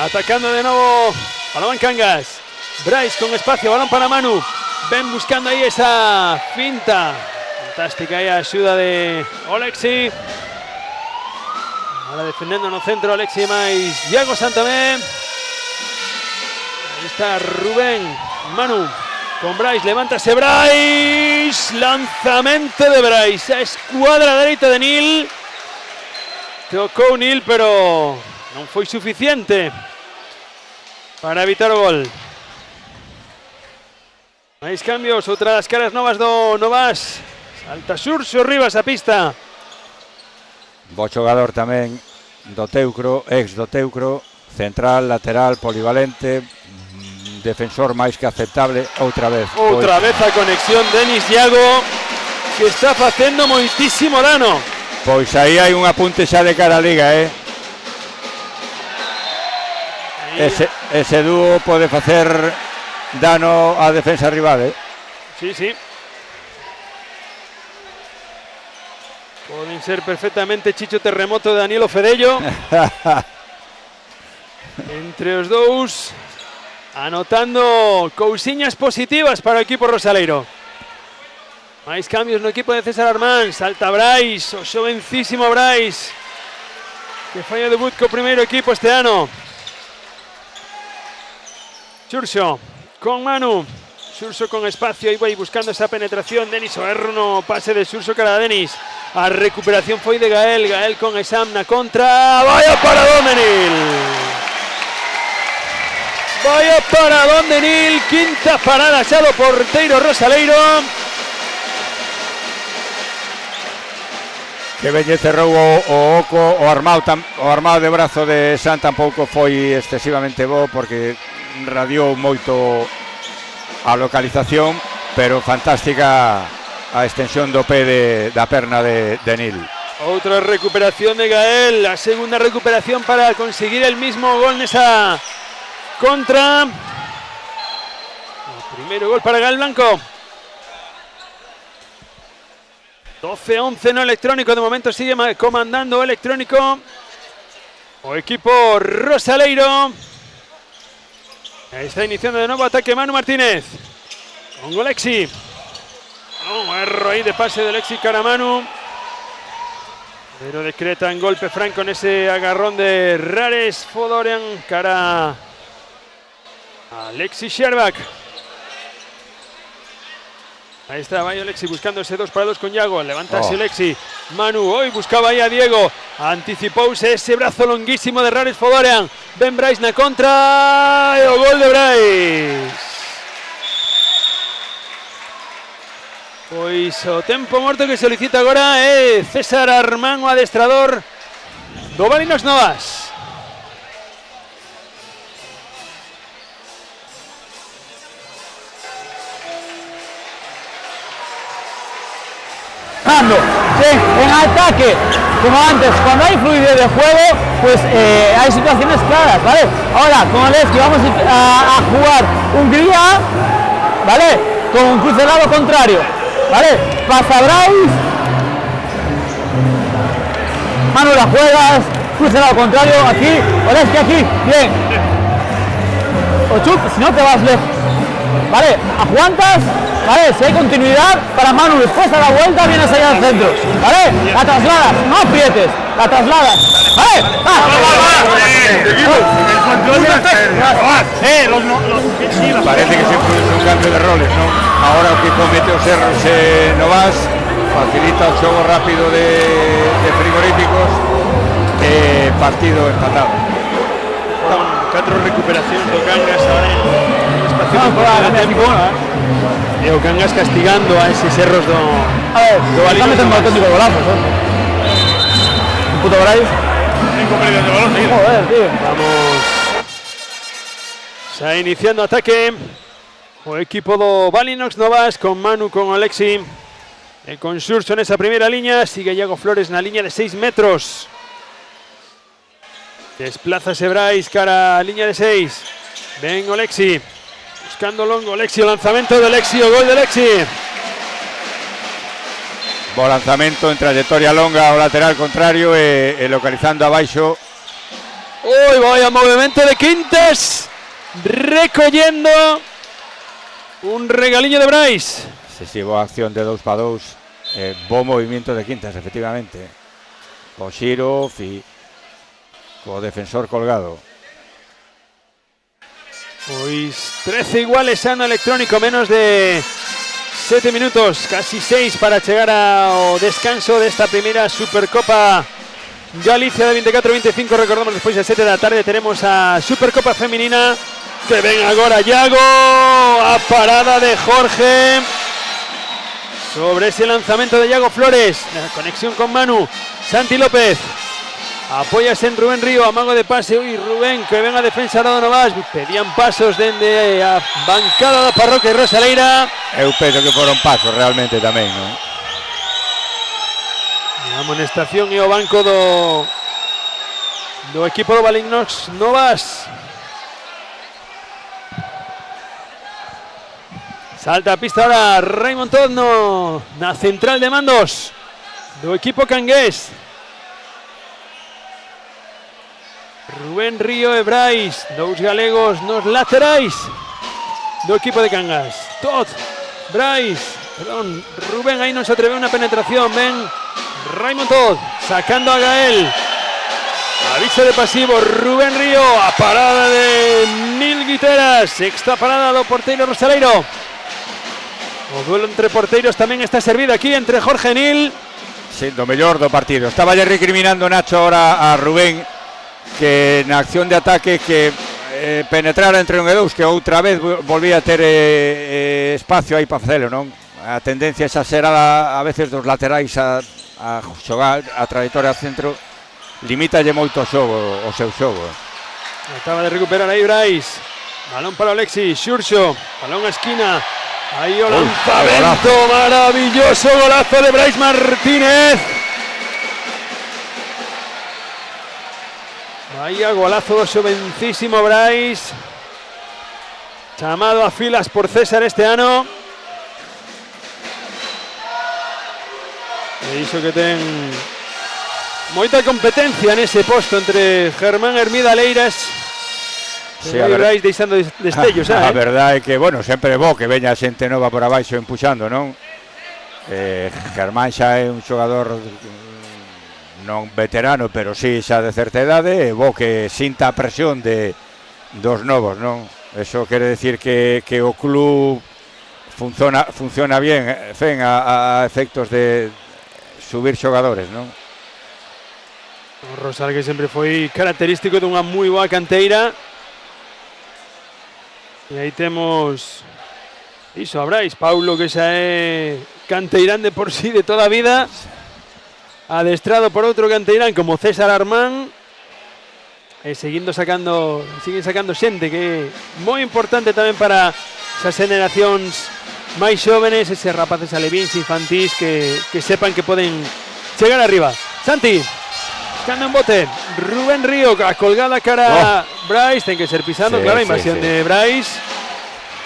Atacando de novo balón Cangas. Brais con espacio, balón para Manu. Ven buscando aí esa finta. Fantástica aí a axuda de Olexi. Ahora defendendo no centro Alexi máis Iago Santamé. Aí está Rubén. Manu con Brais, levántase Brais. Lanzamento de Brais. A escuadra dereita de Nil. Tocou Nil, pero non foi suficiente para evitar o gol. Máis cambios, outra das caras novas do Novas. Salta Xurxo Rivas a pista. Bo xogador tamén, do Teucro, ex do Teucro, central, lateral, polivalente, defensor máis que aceptable, outra vez. Outra vez a conexión Denis Iago, que está facendo moitísimo dano. Pois aí hai un apunte xa de cara a Liga, Ese dúo pode facer dano á defensa rival, Sí, sí. Poden ser perfectamente Chicho Terremoto e Danielo Fedello. Entre os dous, anotando cousiñas positivas para o equipo rosaleiro. Máis cambios no equipo de César Armán. Salta Brais, o xovencísimo Brais, que falla debut co primeiro equipo este ano. Xurxo con Manu. Xurxo con espacio, aí vai buscando esa penetración. Denis Oerro no pase de Xurxo cara a Denis. A recuperación foi de Gael. Gael con Esam na contra. Vaya paradón de Nil. Vaya paradón de Nil. Quinta parada xa do porteiro rosaleiro. Que veñe cerrou o oco, o armado de brazo de San tampouco foi excesivamente bo, porque radiou moito a localización, pero fantástica a extensión do pé da perna de Nil. Outra recuperación de Gael, la segunda recuperación para conseguir el mismo gol nesa contra. El primeiro gol para Gael Blanco. 12-11 no electrónico, de momento sigue comandando o electrónico o equipo rosaleiro. Está iniciando de nuevo ataque Manu Martínez con Golexi. Un error ahí de pase de Lexi Caramanu, pero decretan golpe franco en ese agarrón de Rares Fodorian cara a Lexi Sherbak. Ahí está, vaya Lexi buscando ese 2-2 con Yago. Levántase Lexi. Manu hoy buscaba ahí a Diego. Anticipouse ese brazo longuísimo de Rares Fodorian. Ben Brais na contra. E o gol de Brais. Pois o tempo morto que solicita agora é César Armán, o adestrador do Balinos Novas. Sí, en ataque, como antes, cuando hay fluidez de juego, pues hay situaciones claras, ¿vale? Ahora, con Oleski vamos a jugar Hungría, ¿vale? Con un cruce lado contrario, ¿vale? Pasa Brais, Manu la juegas, cruce lado contrario, aquí, Oleski aquí, bien. Ochuk, si no te vas lejos, ¿vale? Aguantas, ¿vale? Si hay continuidad para Manu, después a la vuelta vienes allá al centro, ¿vale? La trasladas, no aprietes, la trasladas, ¿vale? Parece que se produce un cambio de roles, ¿no? Ahora o que comete os erros Novas, facilita o xogo rápido de frigoríficos, partido empatado. Con 4 recuperacións do Cangas ahora en espacio de tempo. E o Cangas castigando a eses erros do Está metendo auténtico golazo, un puto Brais. 5 pérdidas de balón. Joder, tío. Vamos xa iniciando ataque o equipo do Balinox Novas con Manu, con Alexi e con Xurxo nesa primeira liña. Sigue Iago Flores na liña de 6 metros. Desplázase Brais cara a liña de 6. Ven Olexi, buscando longo Olexi, o lanzamento de Olexi, o gol de Olexi. Bo lanzamento en trayectoria longa ao lateral contrario e localizando abaixo. Uy, vaya movimento de Quintes, recollendo un regaliño de Brais. Excesiva acción de 2-2, bo movimiento de Quintas, efectivamente. O xiro, co defensor colgado. Pois 13 iguales ano electrónico, menos de 7 minutos, casi 6 para chegar ao descanso desta primeira Supercopa Galicia de 24-25. Recordamos, despois das 7 da tarde teremos a Supercopa Feminina, que ven agora Iago, a parada de Jorge sobre ese lanzamento de Iago Flores, la conexión con Manu. Santi López Apóyase en Rubén Río, amago de pase. Uy, Rubén, que ven a defensa ahora Novas. Pedían pasos dende a bancada da parroquia Rosaleira. Eu penso que foron pasos realmente tamén, non? A amonestación e o banco do equipo do Valinnox Novas. Salta a pista ahora Raymond Todd na central de mandos do equipo cangués. Rubén Río e Brais, dous galegos nos laterais do equipo de Cangas. Todd, Brais, perdón, Rubén aí non se atreve unha penetración, ven Raymond Todd, sacando a Gael. Aviso de pasivo, Rubén Río, a parada de Nil Guiteras, sexta parada do porteiro Rosaleiro. O duelo entre porteiros tamén está servido aquí entre Jorge e Nil. Sí, do mellor do partido. Estaba lle recriminando Nacho ahora a Rubén que na acción de ataque que penetrara entre un e dous, que outra vez volvía a ter espacio aí para facelo, non? A tendencia esa será a veces dos laterais a xogar a trayectoria ao centro, limítalle moito o xogo, o seu xogo. Acaba de recuperar aí Brais, balón para Alexis, Xurxo, balón a esquina, aí o lanzamento, maravilloso golazo de Brais Martínez. Vaya golazo do xovencísimo Brais, chamado a filas por César este ano. E iso que ten moita competencia nese posto entre Germán Hermida Leiras e Brais deixando destellos. A verdade é que, bueno, sempre é bo que veña xente nova por abaixo empuxando, non? Germán xa é un xogador non veterano, pero sí xa de certa idade, é bo que sinta a presión dos novos, non? Eso quere decir que o club funciona bien, fen a efectos de subir xogadores, non? O Rosal, que sempre foi característico dunha moi boa canteira. E aí temos iso a Brais, Paulo, que xa é canteirán de por sí de toda a vida, adestrado por outro canteirán como César Armán, e siguen sacando xente que é moi importante tamén para esas generacións máis xóvenes, eses rapaces alevíns infantís que sepan que poden chegar arriba. Santi, buscando un bote, Rubén Río, a colgada cara Brais, ten que ser pisando, sí, claro, a invasión de Brais,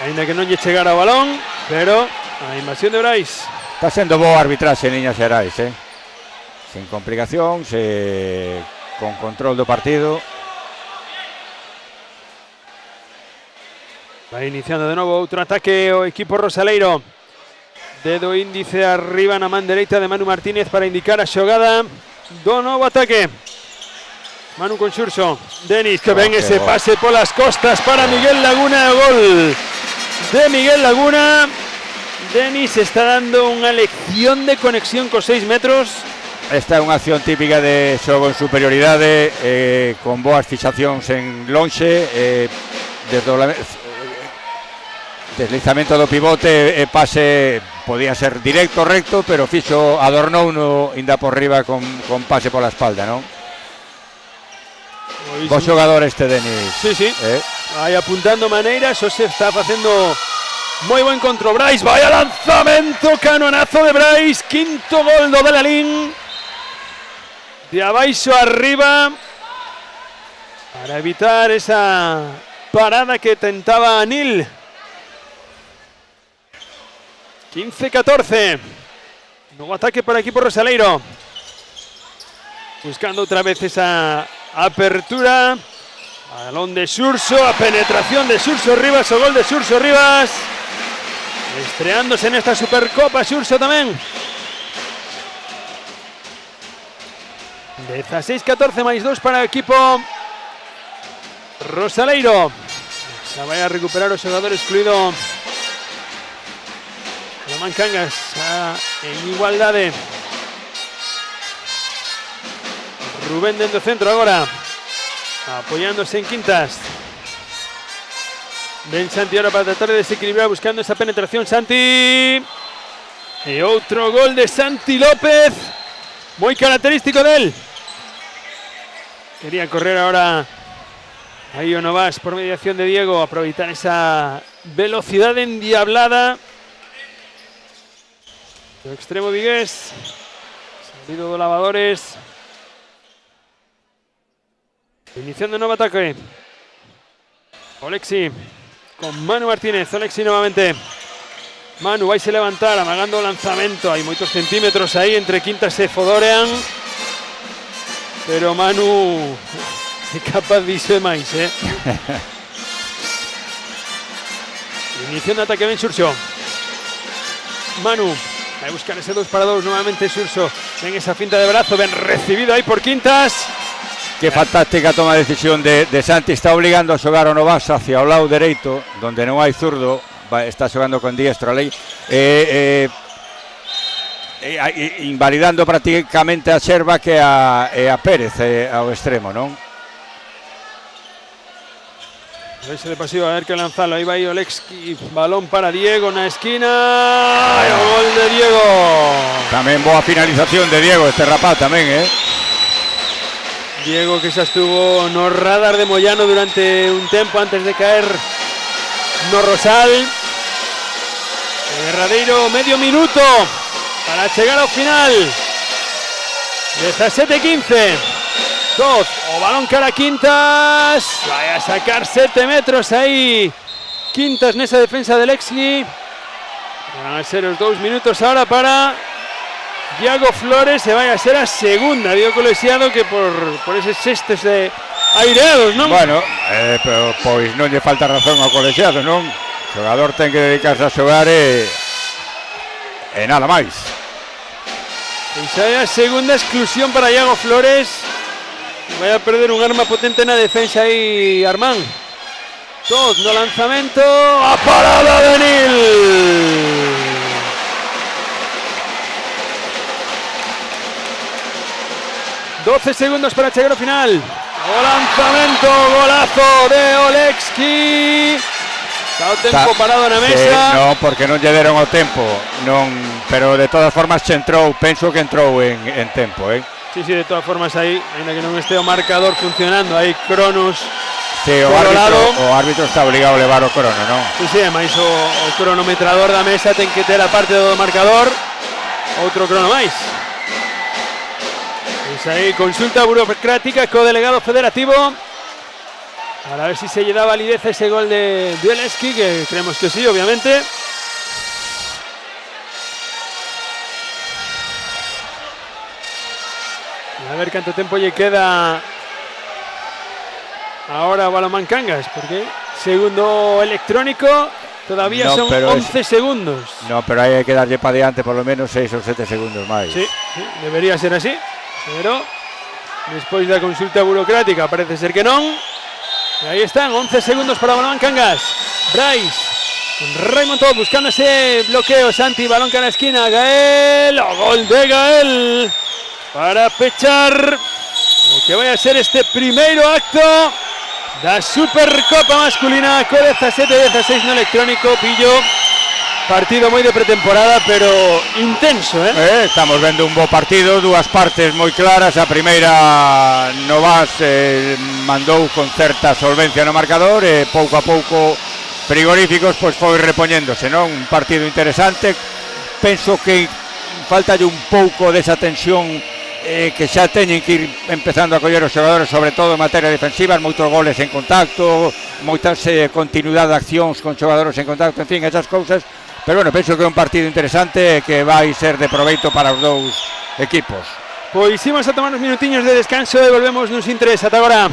ainda que non lle chegara o balón, pero a invasión de Brais. Está sendo boa arbitraxe en Liñas Xerais, sin complicacións, con control do partido. Vai iniciando de novo outro ataque o equipo rosaleiro. Dedo índice arriba na man dereita de Manu Martínez para indicar a xogada do novo ataque. Manu con Xurxo, Denis, que ven ese pase polas costas para Miguel Laguna, o gol de Miguel Laguna. Denis está dando unha lección de conexión cos 6 metros. Esta é unha acción típica de xogo en superioridade, con boas fixacións en lonxe, deslizamento do pivote e pase, podía ser directo, recto, pero fixo, adornou no inda por riba con pase pola espalda, non? Bo xogador este Denis. Sí, sí, aí apuntando maneiras, o se está facendo moi buen control. Brais, vaya lanzamento, canonazo de Brais, quinto gol do Belalín, de abaixo arriba, para evitar esa parada que tentaba Nil. 15-14. Nuevo ataque para el equipo rosaleiro. Buscando otra vez esa apertura. Balón de Xurxo, a penetración de Xurxo Rivas, o gol de Xurxo Rivas. Estreándose en esta Supercopa Xurxo tamén. 16-14 máis 2 para o equipo rosaleiro. Se vai a recuperar o xogador excluído Román Cangas en igualdade. Rubén dentro centro agora, apoyándose en quintas. Ven Santi ahora para tratar de desequilibrar, buscando esa penetración Santi. E outro gol de Santi López, moi característico del. Quería correr ahora ahí Onovas por mediación de Diego, aprovechar esa velocidad endiablada. El extremo vigués, salido de lavadores. Iniciando nuevo ataque. Olexi con Manu Martínez. Olexi nuevamente. Manu vais a levantar, amagando lanzamento. Hay muchos centímetros ahí entre Quintas y Fodorean. Pero Manu é capaz diso e máis, Iniciando ataque ben Xurxo. Manu vai buscar ese 2-2 nuevamente Xurxo. Ven esa finta de brazo, ben recibido aí por Quintas. Qué fantástica toma de decisión de Santi. Está obligando a xogar o Novas hacia o lado dereito, donde non hai zurdo. Está xogando con diestro a lei. Invalidando prácticamente a Xerba que a Pérez ao extremo, non? Ese de pasivo, a ver que lanzalo. Ahí va Olexi, balón para Diego na esquina. Gol de Diego. Tamén boa finalización de Diego, este rapaz tamén, Diego que xa estuvo no radar de Moyano durante un tempo antes de caer no Rosal. Derradeiro medio minuto para chegar ao final. 17-15. 2, o balón cara Quintas. Vai a sacar 7 metros aí Quintas nesa defensa de Lexi. Van a ser os 2 minutos ahora para Iago Flores. Se vai a ser a segunda. Digo colexiado que por eses xestes de aireados, non? Bueno, pero pois non lle falta razón ao colexiado, non? O xogador ten que dedicarse a xogar e nada máis. Esa é a segunda exclusión para Iago Flores. Vai a perder un arma potente na defensa aí Armán. Todd no lanzamento. A parada de Nil. 12 segundos para chegar ao final. O lanzamento, golazo de Olexi. Está o tempo parado na mesa. Non, porque non lle deron o tempo. Non, pero de todas formas se entrou, penso que entrou en tempo, Sí, de todas formas aí, ainda que non este o marcador funcionando, aí Cronos. Sí, o árbitro está obligado a levar o crono, non? Sí, máis o cronometrador da mesa ten que ter a parte do marcador outro crono máis. Pois aí, consulta burocrática co delegado federativo para ver si se lle dá validez a ese gol de Olexi, que creemos que sí, obviamente. A ver canto tempo lle queda ahora a Balonmán Cangas, porque segundo electrónico todavía son 11 segundos. No, pero aí hai que darlle para diante por lo menos 6 ou 7 segundos máis. Sí, debería ser así, pero despois da consulta burocrática parece ser que non. E aí están, 11 segundos para Balonmán Cangas. Bryce, Raymond Todd buscando ese bloqueo. Santi, balón cara a esquina, Gael, o gol de Gael para pechar o que vai a ser este primeiro acto da Supercopa masculina co 17-16 no electrónico. Pillo, partido moi de pretemporada, pero intenso, Estamos vendo un bo partido, dúas partes moi claras. A primeira Novas mandou con certa solvencia no marcador e pouco a pouco Frigoríficos pois foi repoñéndose, non? Un partido interesante. Penso que faltalle un pouco desa tensión que xa teñen que ir empezando a coller os xogadores, sobre todo en materia defensiva, moitos goles en contacto, moitas continuidade de accións con xogadores en contacto, en fin, esas cousas. Pero bueno, penso que é un partido interesante que vai ser de proveito para os dous equipos. Pois imos a tomar uns minutiños de descanso e volvemos nos interesa. Ata agora.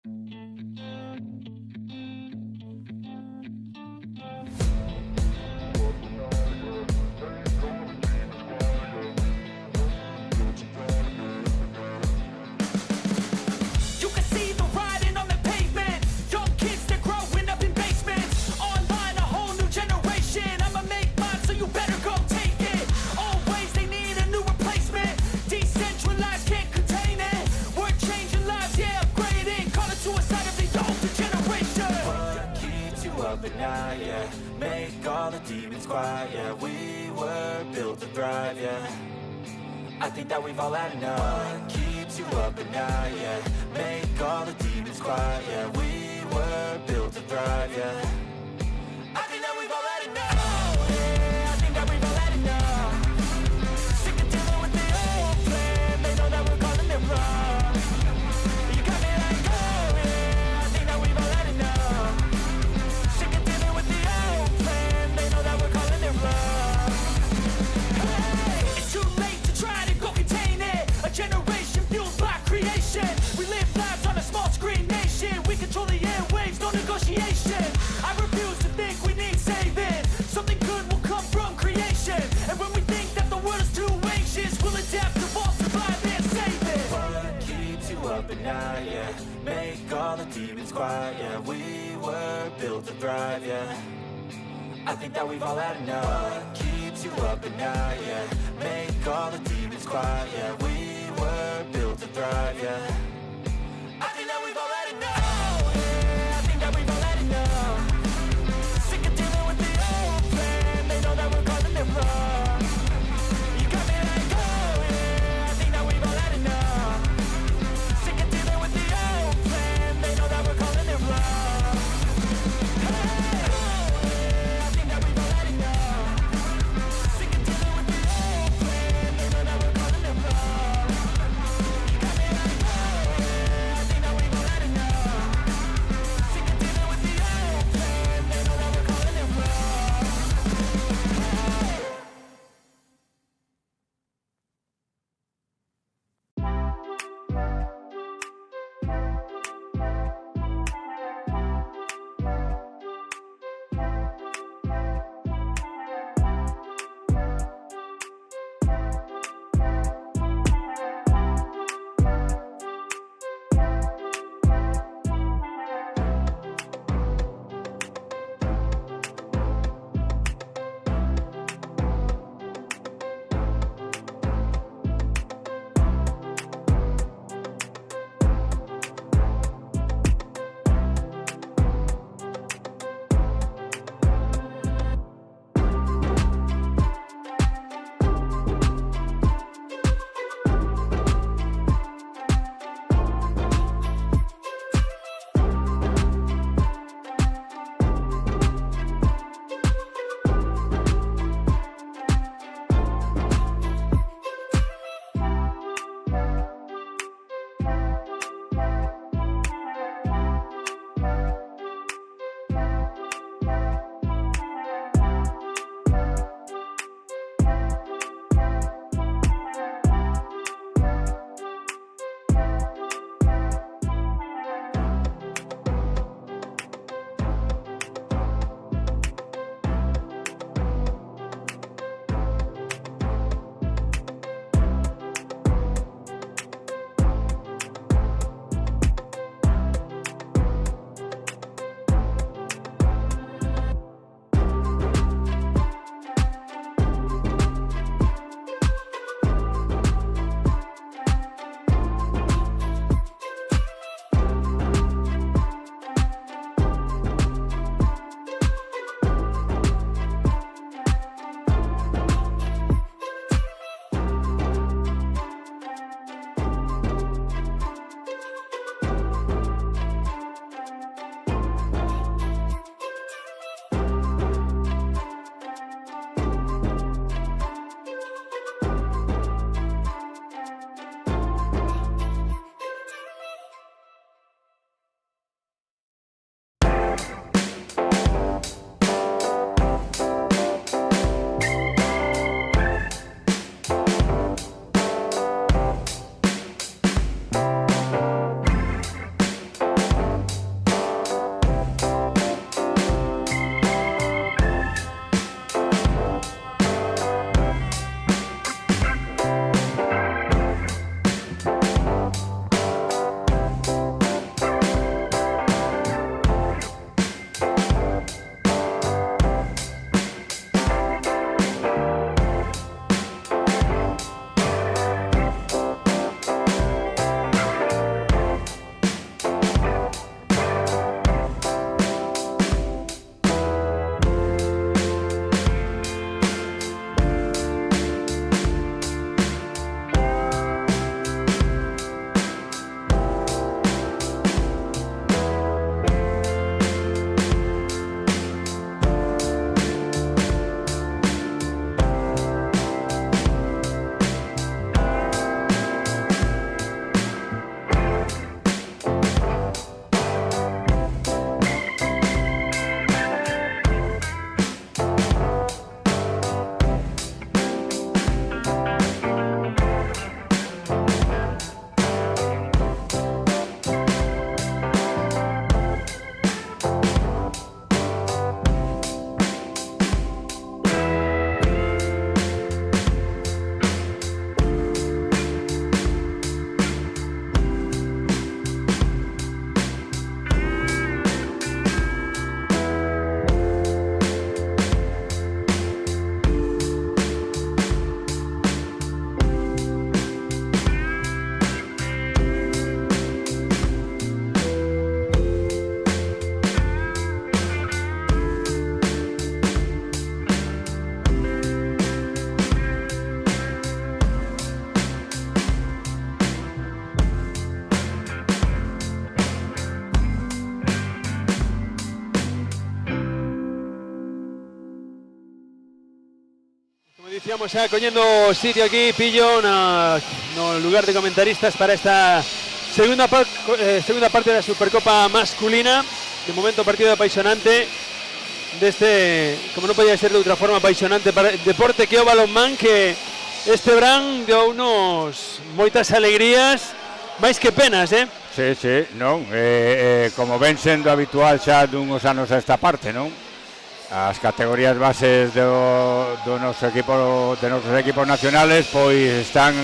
You can see the writing on the pavement. Young kids, they're growing up in basements. Online, a whole new generation. I'ma make mine, so you better go take it. Always, they need a new replacement. Decentralized, can't contain it. We're changing lives, yeah, upgrading. Call it suicide of the older generation. What keeps you up at night, yeah? Make all the demons quiet, yeah. We were built to thrive, yeah. I think that we've all had enough. What keeps you up at night, yeah? Make all the demons quiet, yeah. We were built to thrive, yeah. I think that we've all had enough. Yeah, I think that we've all had enough. Sick of dealing with the old plan. They know that we're calling it wrong. You got me like, oh yeah, I think that we've all had enough. Sick of dealing with the old plan. They know that we're calling it wrong. Hey, it's too late to try to go contain it. A generation fueled by creation. We live lives on a small screen nation. We control the airwaves, no negotiation. I refuse to think we need saving. Something good will come from creation. And when we think that the world is too anxious, we'll adapt, evolve, survive, and save it. What keeps you up at night, yeah? Make all the demons quiet, yeah. We were built to thrive, yeah. I think that we've all had enough. What keeps you up at night, yeah? Make all the demons quiet, yeah. We were built to thrive, yeah. I think that we've all had enough. Yeah, I think that we've all had enough. Sick of dealing with the old plan. They know that we're calling it wrong. You got me like, oh yeah, I think that we've all had enough. Sick of dealing with the old plan. They know that we're calling it wrong. Hey, oh yeah, I think that we've all had enough. Sick of dealing with the old plan. They know that we're calling it wrong. Decíamos ya cogiendo sitio aquí, Pillo, no lugar de comentaristas para esta segunda parte de la Supercopa masculina. De momento partido apaixonante de este, como no podía ser de otra forma, apaixonante para el deporte que é o balonmán, que este verán deu unos moitas alegrías, máis que penas, Sí, sí, non, como ven sendo habitual xa dunhos anos a esta parte, non? As categorías bases do noso equipo, de nosos equipos nacionales, pois están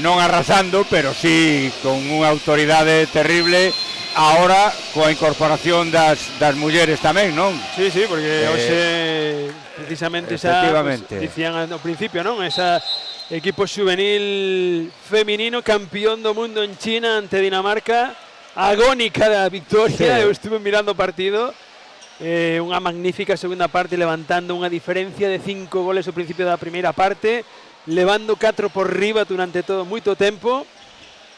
non arrasando, pero sí con unha autoridade terrible. Ahora coa incorporación das mulleres tamén, non? Sí, sí, porque hoxe precisamente xa pues, dicían ao principio, non? Esa equipo juvenil feminino campeón do mundo en China ante Dinamarca, agónica da victoria. Eu estuve mirando o partido, unha magnífica segunda parte, levantando unha diferencia de 5 goles ao principio da primeira parte, levando 4 por riba durante todo moito tempo.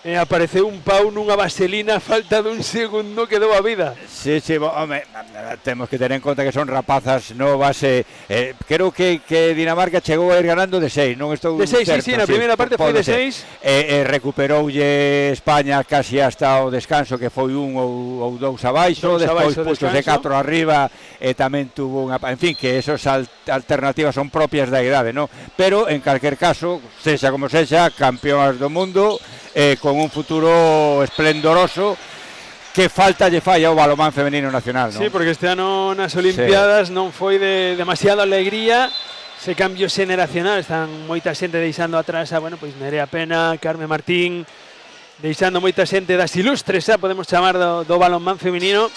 Apareceu un pau nunha vaselina a falta dun segundo que deu a vida. Sí, sí, home, temos que ter en conta que son rapazas novas. Creo que Dinamarca chegou a ir ganando de 6, non estou de 6, certo, sí, na primeira parte foi de 6. Recuperoulle España casi hasta o descanso, que foi 1 ou 2 abaixo, despois puxos de 4 arriba, e tamén tuvo unha... En fin, que esas alternativas son propias da idade, non? Pero, en calquer caso, sexa como sexa, campeonas do mundo, con un futuro esplendoroso, que falta lle fai ao balonmán femenino nacional, non? Sí, porque este ano nas Olimpiadas non foi de demasiada alegría, ese cambio xeneracional, están moita xente deixando atrás a, bueno, pois Nerea Pena, Carme Martín, deixando moita xente das ilustres, podemos chamar do balonmán femenino,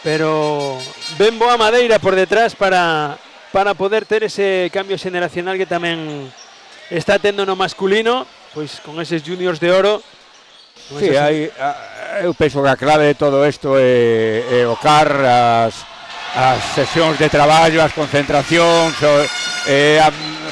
pero ben boa madeira por detrás para poder ter ese cambio xeneracional que tamén está tendo no masculino, pois con eses juniors de oro. Sí, eu penso que a clave de todo isto é o CAR, as sesións de traballo, as concentracións,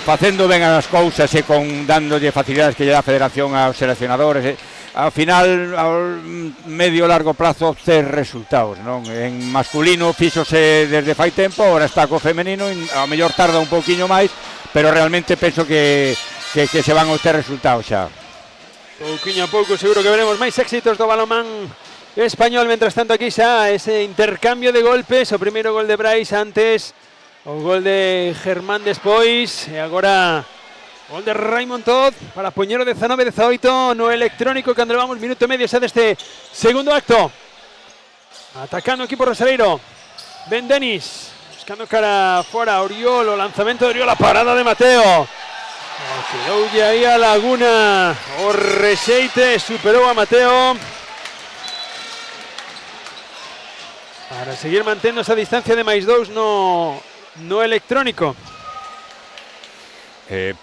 facendo ben as cousas e dándolle facilidades que lle dá a federación aos seleccionadores. Ao final, ao medio largo plazo, obter resultados, non? En masculino fíxose desde fai tempo, agora está co femenino, ao mellor tarda un pouquiño máis, pero realmente penso que se van a obter resultados xa. Pouquiño a pouco seguro que veremos máis éxitos do balonmán español. Mentras tanto aquí xa ese intercambio de golpes, o primeiro gol de Brais antes, o gol de Germán despois, e agora gol de Raimon Todd para poñer o 19-18 no electrónico, cando levamos minuto e medio xa deste segundo acto. Atacando o equipo rosaleiro, Ben Denis buscando cara fora, Oriol, o lanzamento de Oriol, a parada de Mateo. Quedoulle aí a Laguna, o rexeite, superou a Mateo para seguir mantendo esa distancia de +2 no electrónico.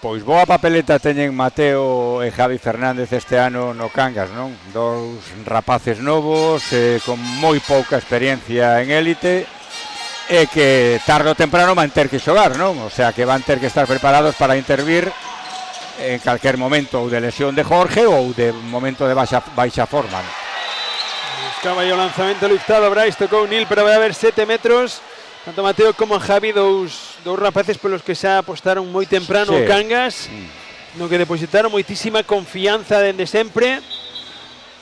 Pois boa papeleta teñen Mateo e Javi Fernández este ano no Cangas, non? Dous rapaces novos, con moi pouca experiencia en élite, e que tarde ou temprano van ter que xogar, non? O sea, que van ter que estar preparados para intervir en calquer momento, ou de lesión de Jorge ou de momento de baixa forma. Buscaba aí o lanzamento luftado, Brais tocou Nil, pero vai haber 7 metros. Tanto Mateo como Javi, dous rapaces polos que xa apostaron moi temprano o Cangas, no que depositaron moitísima confianza dende sempre.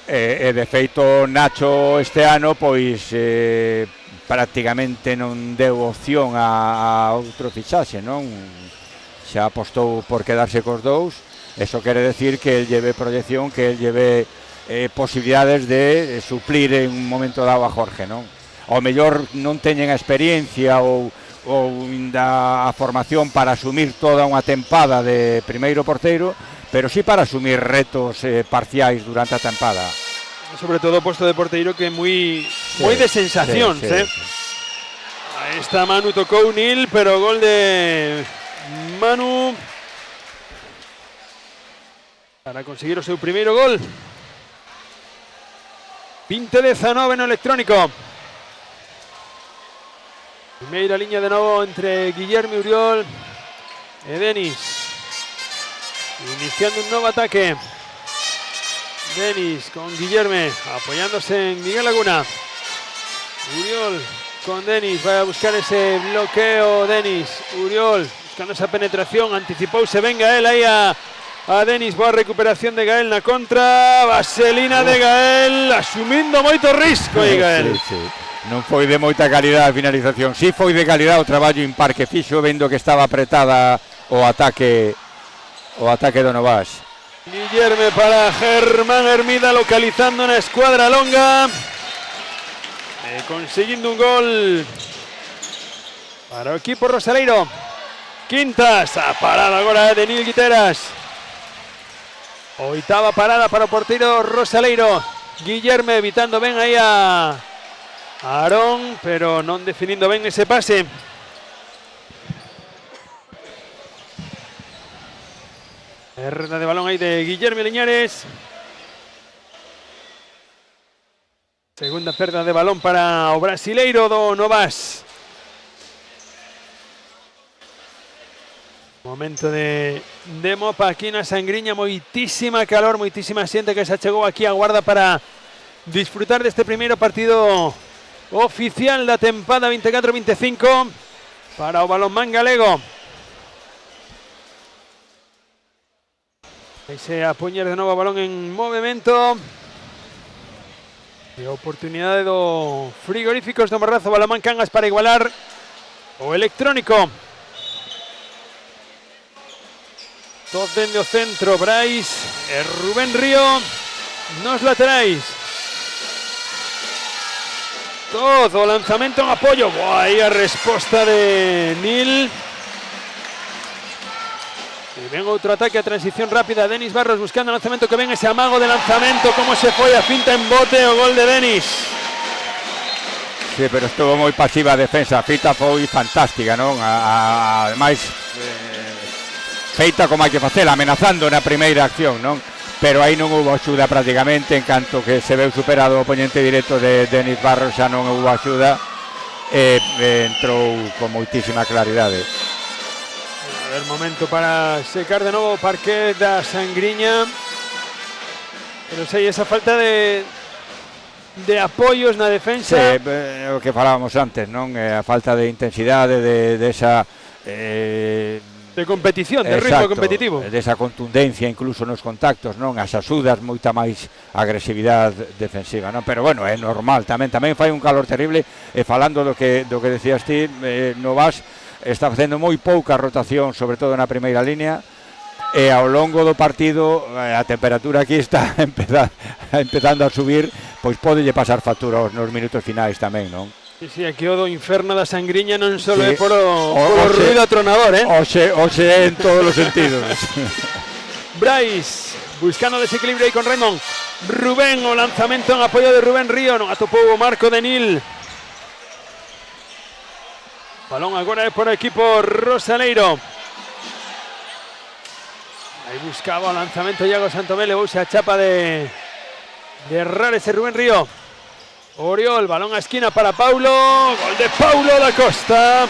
E de feito, Nacho este ano, pois... prácticamente non deu opción a outro fichaxe, non? Xa apostou por quedarse cos dous. Eso quere decir que el lleve proyección, que el lleve posibilidades de suplir en un momento dado a Jorge, non? Ao mellor non teñen a experiencia ou a formación para asumir toda unha tempada de primeiro porteiro, pero sí para asumir retos parciais durante a tempada. Sobre todo o posto de porteiro, que é moi de sensacións, Aí está Manu, tocou Nil, pero gol de Manu para conseguir o seu primeiro gol. 20-19 no electrónico. Primeira liña de novo entre Guillermo Uriol e Denis, iniciando un novo ataque. Denis con Guillerme, apoyándose en Miguel Laguna. Uriol con Denis, va a buscar ese bloqueo Denis. Uriol buscando esa penetración, anticipouse ben Gael aí a Denis, boa recuperación de Gael na contra, vaselina de Gael, asumindo moito risco aí Gael. Sí. Non foi de moita calidade a finalización, si foi de calidade o traballo impar que fixo, vendo que estaba apretada o ataque do Novas. Guillerme para Germán Hermida, localizando na escuadra longa, conseguindo un gol para o equipo rosaleiro. Quintas, a parada agora de Nil Guiteras. Oitava parada para o porteiro rosaleiro. Guillerme evitando ben aí a Aarón, pero non definindo ben ese pase. Perda de balón aí de Guillerme Liñares. Segunda perda de balón para o brasileiro do Novas. Momento de mopa aquí na Sangriña, moitísima calor, moitísima xente que se achegou aquí a Guarda para disfrutar deste primeiro partido oficial da tempada 24-25 para o balonmán galego. Aí se a poñer de novo o balón en movimento. E a oportunidade do Frigoríficos do Morrazo Balonmán Cangas para igualar o electrónico. Dos dende o centro, Brais e Rubén Río nos laterais. Todo o lanzamento en apoio. Boa, aí a resposta de Nil. E ven outro ataque a transición rápida. Denis Barros buscando o lanzamento, que ven ese amago de lanzamento. Como se foi a finta en bote o gol de Denis. Sí, pero estuvo moi pasiva a defensa. A fita foi fantástica, non? Ademais, feita como hai que facela, amenazando na primeira acción, non? Pero aí non houve axuda prácticamente, en canto que se veu superado o oponente directo de Denis Barros, xa non houve axuda, e entrou con moitísima claridade. A ver, momento para secar de novo o parque da Sangriña. Pero sei, esa falta de apoios na defensa. Sí, o que falábamos antes, non? A falta de intensidade, de esa... de competición, de ritmo competitivo. Desa contundencia incluso nos contactos, non? As axudas, moita máis agresividade defensiva, non? Pero bueno, é normal, tamén fai un calor terrible, e falando do que decías ti, Novas está facendo moi pouca rotación, sobre todo na primeira línea, e ao longo do partido a temperatura aquí está empezando a subir, pois podelle pasar factura nos minutos finais tamén, non? Sí, aquí o do inferno da Sangriña non só é por o ruido atronador, Oxe en todos os sentidos. Brais buscando desequilibrio aí con Raymond. Rubén, o lanzamento en apoio de Rubén Río, non atopou o marco de Nil. Balón agora é por o equipo rosaleiro. Aí buscaba o lanzamento Iago Santomé, levouse a chapa de errar ese Rubén Río. Oriol, balón a esquina para Paulo, gol de Paulo da Costa.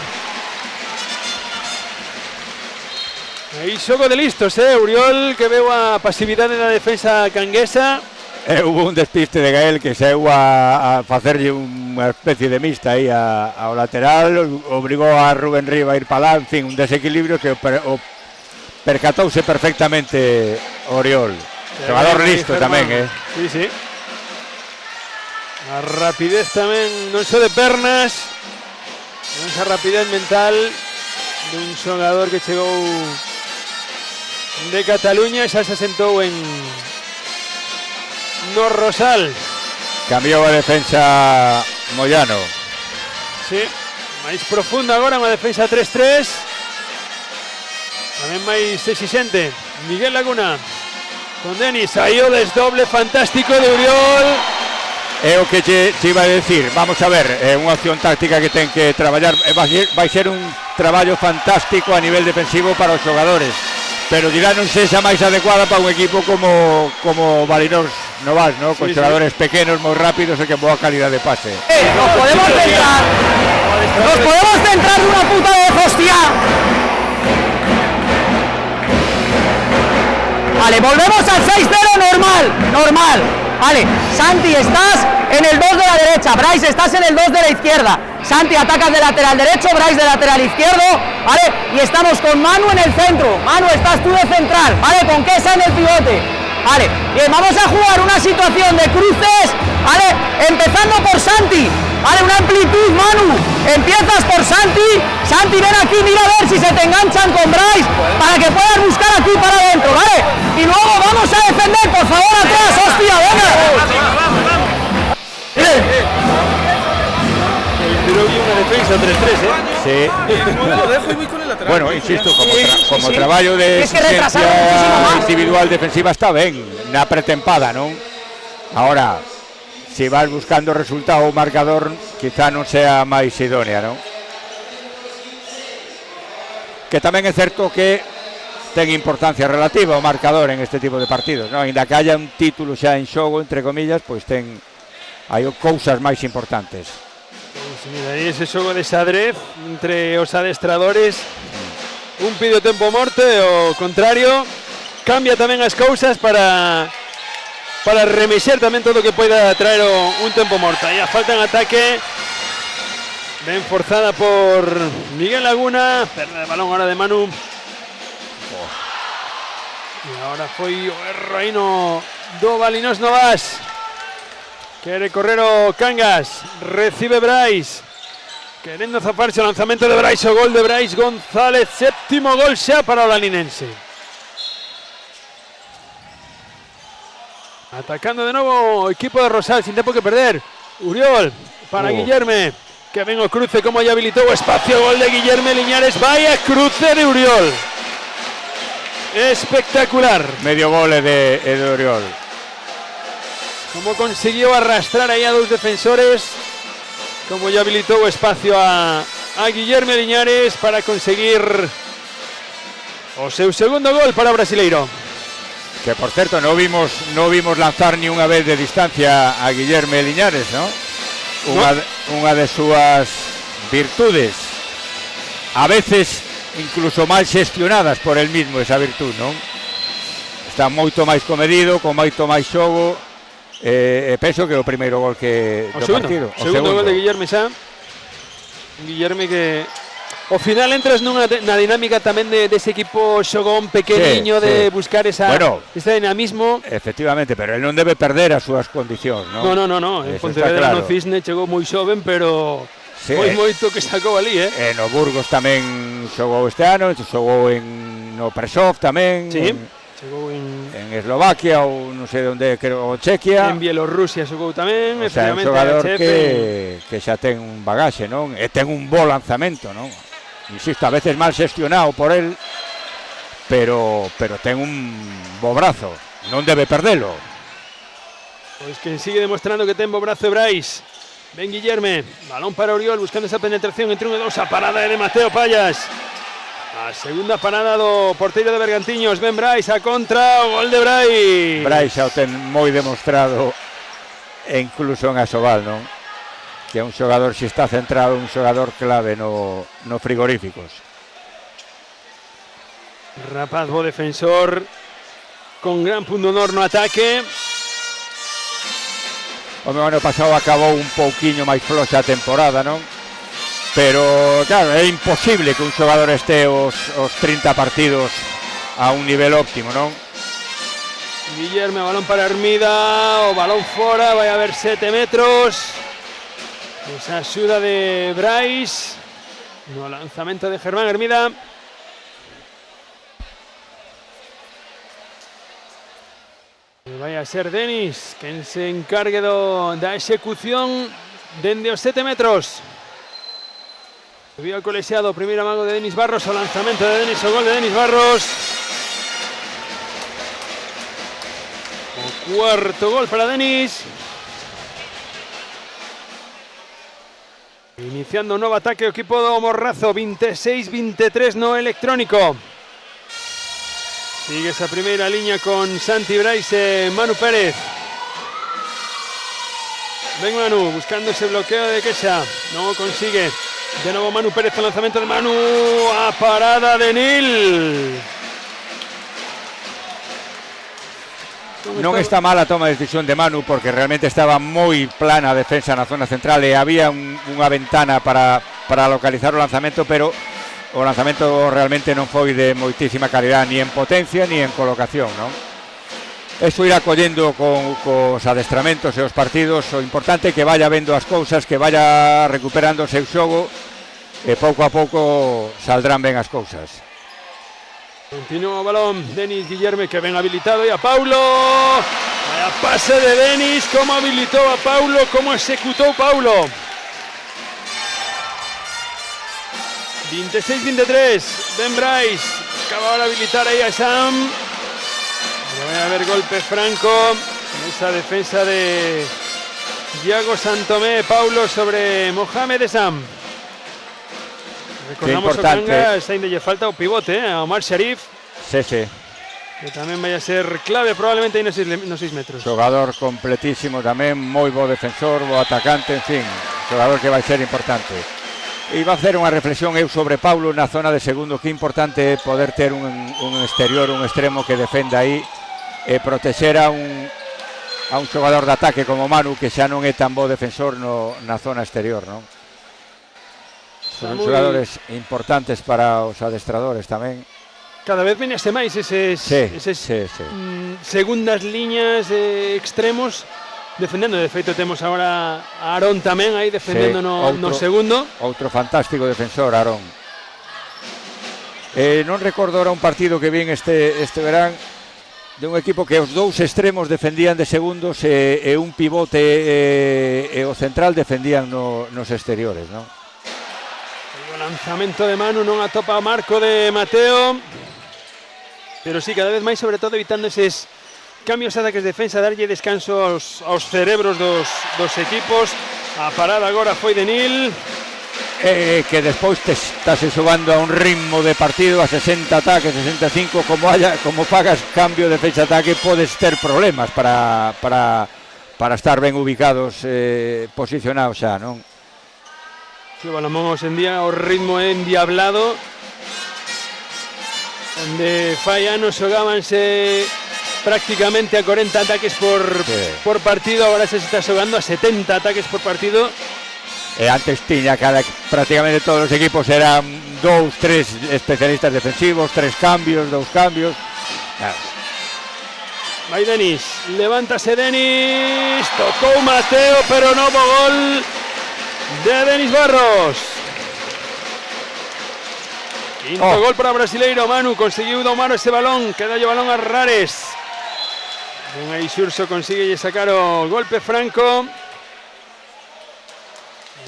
Aí xogo de listos, Oriol, que veu a pasividade da defensa canguesa. Hubo un despiste de Gael que saiu a facerlle unha especie de mixta aí ao lateral, obrigou a Rubén Río a ir para lá, en fin, un desequilibrio que percatouse perfectamente Oriol. Xogador listo tamén, Sí. A rapidez tamén, non só de pernas, esa rapidez mental dun xogador que chegou de Cataluña e xa se sentou no Rosal. Cambiou a defensa Moyano. Sí, máis profunda agora, unha defensa 3-3. Tamén máis exixente. Miguel Laguna con Denis, aí o desdoble fantástico de Oriol. É o que te iba a decir, vamos a ver, é unha opción táctica que ten que traballar, vai ser un traballo fantástico a nivel defensivo para os xogadores, pero dirá non sexa máis adecuada para un equipo como Valinor Novas, ¿no? Con xogadores pequenos, moi rápidos e que boa calidade de pase. Nos podemos centrar nunha puta vez, hostia. Vale, volvemos al 6-0 normal. Vale, Santi, estás en el 2 de la derecha, Brais, estás en el 2 de la izquierda. Santi atacas de lateral derecho, Bryce de lateral izquierdo, ¿vale? Y estamos con Manu en el centro. Manu, estás tú de central, ¿vale? Con Kesa en el pivote, ¿vale? Bien, vamos a jugar una situación de cruces, ¿vale? Empezando por Santi, ¿vale? Una amplitud, Manu. Empiezas por Santi. Santi, ven aquí, mira a ver si se te enganchan con Bryce para que puedas buscar aquí para adentro, ¿vale? Y luego vamos a defender, por favor, atrás, hostia, venga. Pero vi una defensa 3-3, Sí. Lo dejo y voy con el lateral. Bueno, insisto, como sí. traballo de Es que retrasaron muchísimo exigencia más. individual defensiva está ben, na pretempada, non? Ahora, se vas buscando resultado o marcador, quizá non sea máis idónea, non? Que tamén é certo que ten importancia relativa o marcador en este tipo de partidos, non? Ainda que haya un título xa en xogo, entre comillas, pois hai cousas máis importantes. Pues mira, aí ese xogo de xadrez entre os adestradores, un pide o tempo morte, o contrario, cambia tamén as cousas para remexer tamén todo o que poida traer un tempo morto. Aí a falta en ataque, ben forzada por Miguel Laguna, perda de balón ahora de Manu. E agora foi o erro aí no do Balinos Novas. Quere correr o Cangas, recibe Bryce, querendo zafarse o lanzamento de Bryce, o gol de Bryce González, séptimo gol xa para o laninense. Atacando de novo o equipo de Rosal, sin tempo que perder, Uriol para Guillerme, que ven o cruce, como ya habilitou o espacio, gol de Guillerme Liñares, vaya cruce de Uriol. Espectacular. Medio gol de Oriol. Como consiguió arrastrar ahí a dos defensores, como ya habilitó espacio a Guillermo Liñares para conseguir o seu segundo gol para o brasileiro. Que por certo no vimos lanzar ni unha vez de distancia a Guillermo Liñares, ¿no? Unha de súas virtudes, a veces incluso mal xestionadas por el mismo, esa virtud, ¿no? Está moito máis comedido, con moito máis xogo. Penso que é o primeiro gol que do partido. O segundo gol de Guillerme xa. Guillerme que ao final entras na dinámica tamén dese equipo xogón pequeniño, de buscar ese dinamismo. Efectivamente, pero él non debe perder as súas condicións, ¿no? No. En Pontevedra no Cisne chegou moi xoven, pero foi moito que sacou ali, no Burgos tamén xogou este ano, xogou no Prešov tamén. Sí. Chegou en Eslovaquia ou non sei onde, creo, Chequia. En Bielorrusia xogou tamén, o sea, un xogador que xa ten un bagaxe, non? E ten un bo lanzamento, non? Insisto, a veces mal xestionado por él, pero ten un bo brazo, non debe perdelo. Pois que sigue demostrando que ten bo brazo Bryce. Ben Guillerme, balón para Oriol, buscando esa penetración entre 1 e 2, a parada de Mateo Payas. A segunda parada do porteiro de Bergantiños, Ben Bryce a contra, o gol de Bryce. Bryce xa o ten moi demostrado, e incluso en Asobal, non? Que é un xogador, se está centrado, un xogador clave no frigoríficos. Rapaz, bo defensor, con gran punto honor no ataque. O meu ano pasado acabou un pouquiño máis floxa a temporada, non? Pero, claro, é imposible que un xogador este os 30 partidos a un nivel óptimo, non? Guillermo, balón para Hermida, o balón fora, vai a haber 7 metros. Esa axuda de Bryce, no lanzamento de Germán Hermida. Vai a ser Denis quen se encargue da execución dende os 7 metros. Subiu ao colexiado, primeiro amago de Denis Barros, o lanzamento de Denis, o gol de Denis Barros. O cuarto gol para Denis. Iniciando un novo ataque o equipo do Morrazo, 26-23 no electrónico. Sigue esa primeira liña con Santi Bryce e Manu Pérez. Ven Manu, buscando ese bloqueo de Quesa, no consigue. De nuevo Manu Pérez, el lanzamiento de Manu, a parada de Nil. Non está mal a toma de decisión de Manu, porque realmente estaba moi plana a defensa na zona central e había unha ventana para localizar o lanzamento, pero o lanzamento realmente non foi de moitísima calidad, ni en potencia ni en colocación, non? Eso irá collendo cos adestramentos e os partidos. O importante é que vaya vendo as cousas, que vaya recuperando o seu xogo e pouco a pouco saldrán ben as cousas. Continúa o balón, Denis Guillerme, que ven habilitado, e a Paulo. Vaya pase de Denis, como habilitou a Paulo, como executou Paulo. 26-23, Ben Bryce, acaba de habilitar ahí a Sam. Va a haber golpe franco en esa defensa de Iago Santomé, Paulo sobre Mohamed Sam. Recordamos que Okanga, Sainz lle falta o pivote, a Omar Sharif. Sí, sí. Que tamén vai a ser clave probablemente aí nos 6 metros. Xogador completísimo tamén, moi bo defensor, bo atacante, en fin, xogador que vai ser importante. E va a hacer unha reflexión eu sobre Paulo na zona de segundo, que importante é poder ter un exterior, un extremo que defenda aí e protexer a un xogador de ataque como Manu, que xa non é tan bo defensor na zona exterior, non? Son xogadores importantes para os adestradores tamén. Cada vez veñase máis eses segundas liñas de extremos defendendo. De feito temos agora a Aarón tamén aí defendendo no segundo. Outro fantástico defensor, Aarón. Non recordo ahora un partido que vin este verán de un equipo que os dous extremos defendían de segundos e un pivote e o central defendían nos exteriores, non? O lanzamento de Manu non atopa o marco de Mateo, pero sí, cada vez máis, sobre todo evitando eses cambios de ataques de defensa, darlle descanso aos cerebros dos equipos. A parada agora foi de Nil. Que despois estás xogando a un ritmo de partido a 60 ataques, 65, como pagas cambio de defensa-ataque, podes ter problemas para estar ben ubicados, posicionados xa, non? Sí, o Balonmán hoxe en día o ritmo é endiablado, onde fai anos xogábanse prácticamente a 40 ataques por partido, agora se está xogando a 70 ataques por partido. E antes tiña prácticamente todos os equipos eran 2, 3 especialistas defensivos, 3 cambios, 2 cambios. Vai Denis, levántase Denis, tocou Mateo, pero novo gol de Denis Barros. Quinto gol para o brasileiro. Manu conseguiu domar ese balón, queda o balón a Rares. Aí Xurso consigue sacar o golpe franco.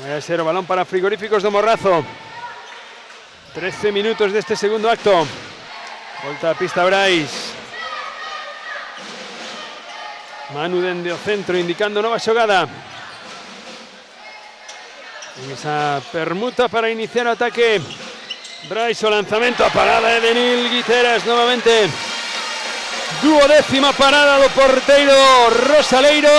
Vai a ser o balón para Frigoríficos do Morrazo. 13 minutos deste segundo acto. Volta a pista Brais. Manu dende o centro indicando nova xogada. En esa permuta para iniciar o ataque. Brais, o lanzamento, a parada de Nil Guiteras novamente. 12ª parada do porteiro Rosaleiro.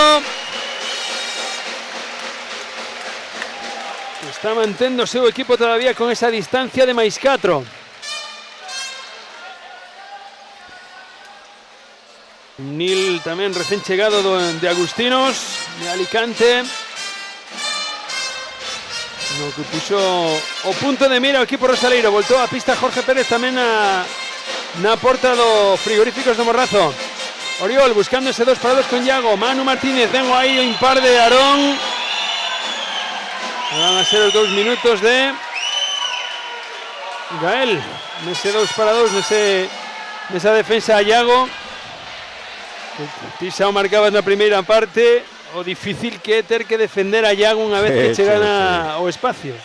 Está mantendo o seu equipo todavía con esa distancia de máis 4. Nil tamén recén chegado de Agustinos, de Alicante. No que puxo o punto de mira o equipo rosaleiro. Voltou a pista Jorge Pérez tamén na porta do Frigoríficos do Morrazo. Oriol buscando ese 2-2 con Iago. Manu Martínez, tengo aí o impar de Aarón. Van a ser os 2 minutos de Gael. Nese 2-2, nesa defensa a Iago. Ti xa o marcabas na primeira parte. O difícil que é ter que defender a Iago unha vez que chegan ao espacio.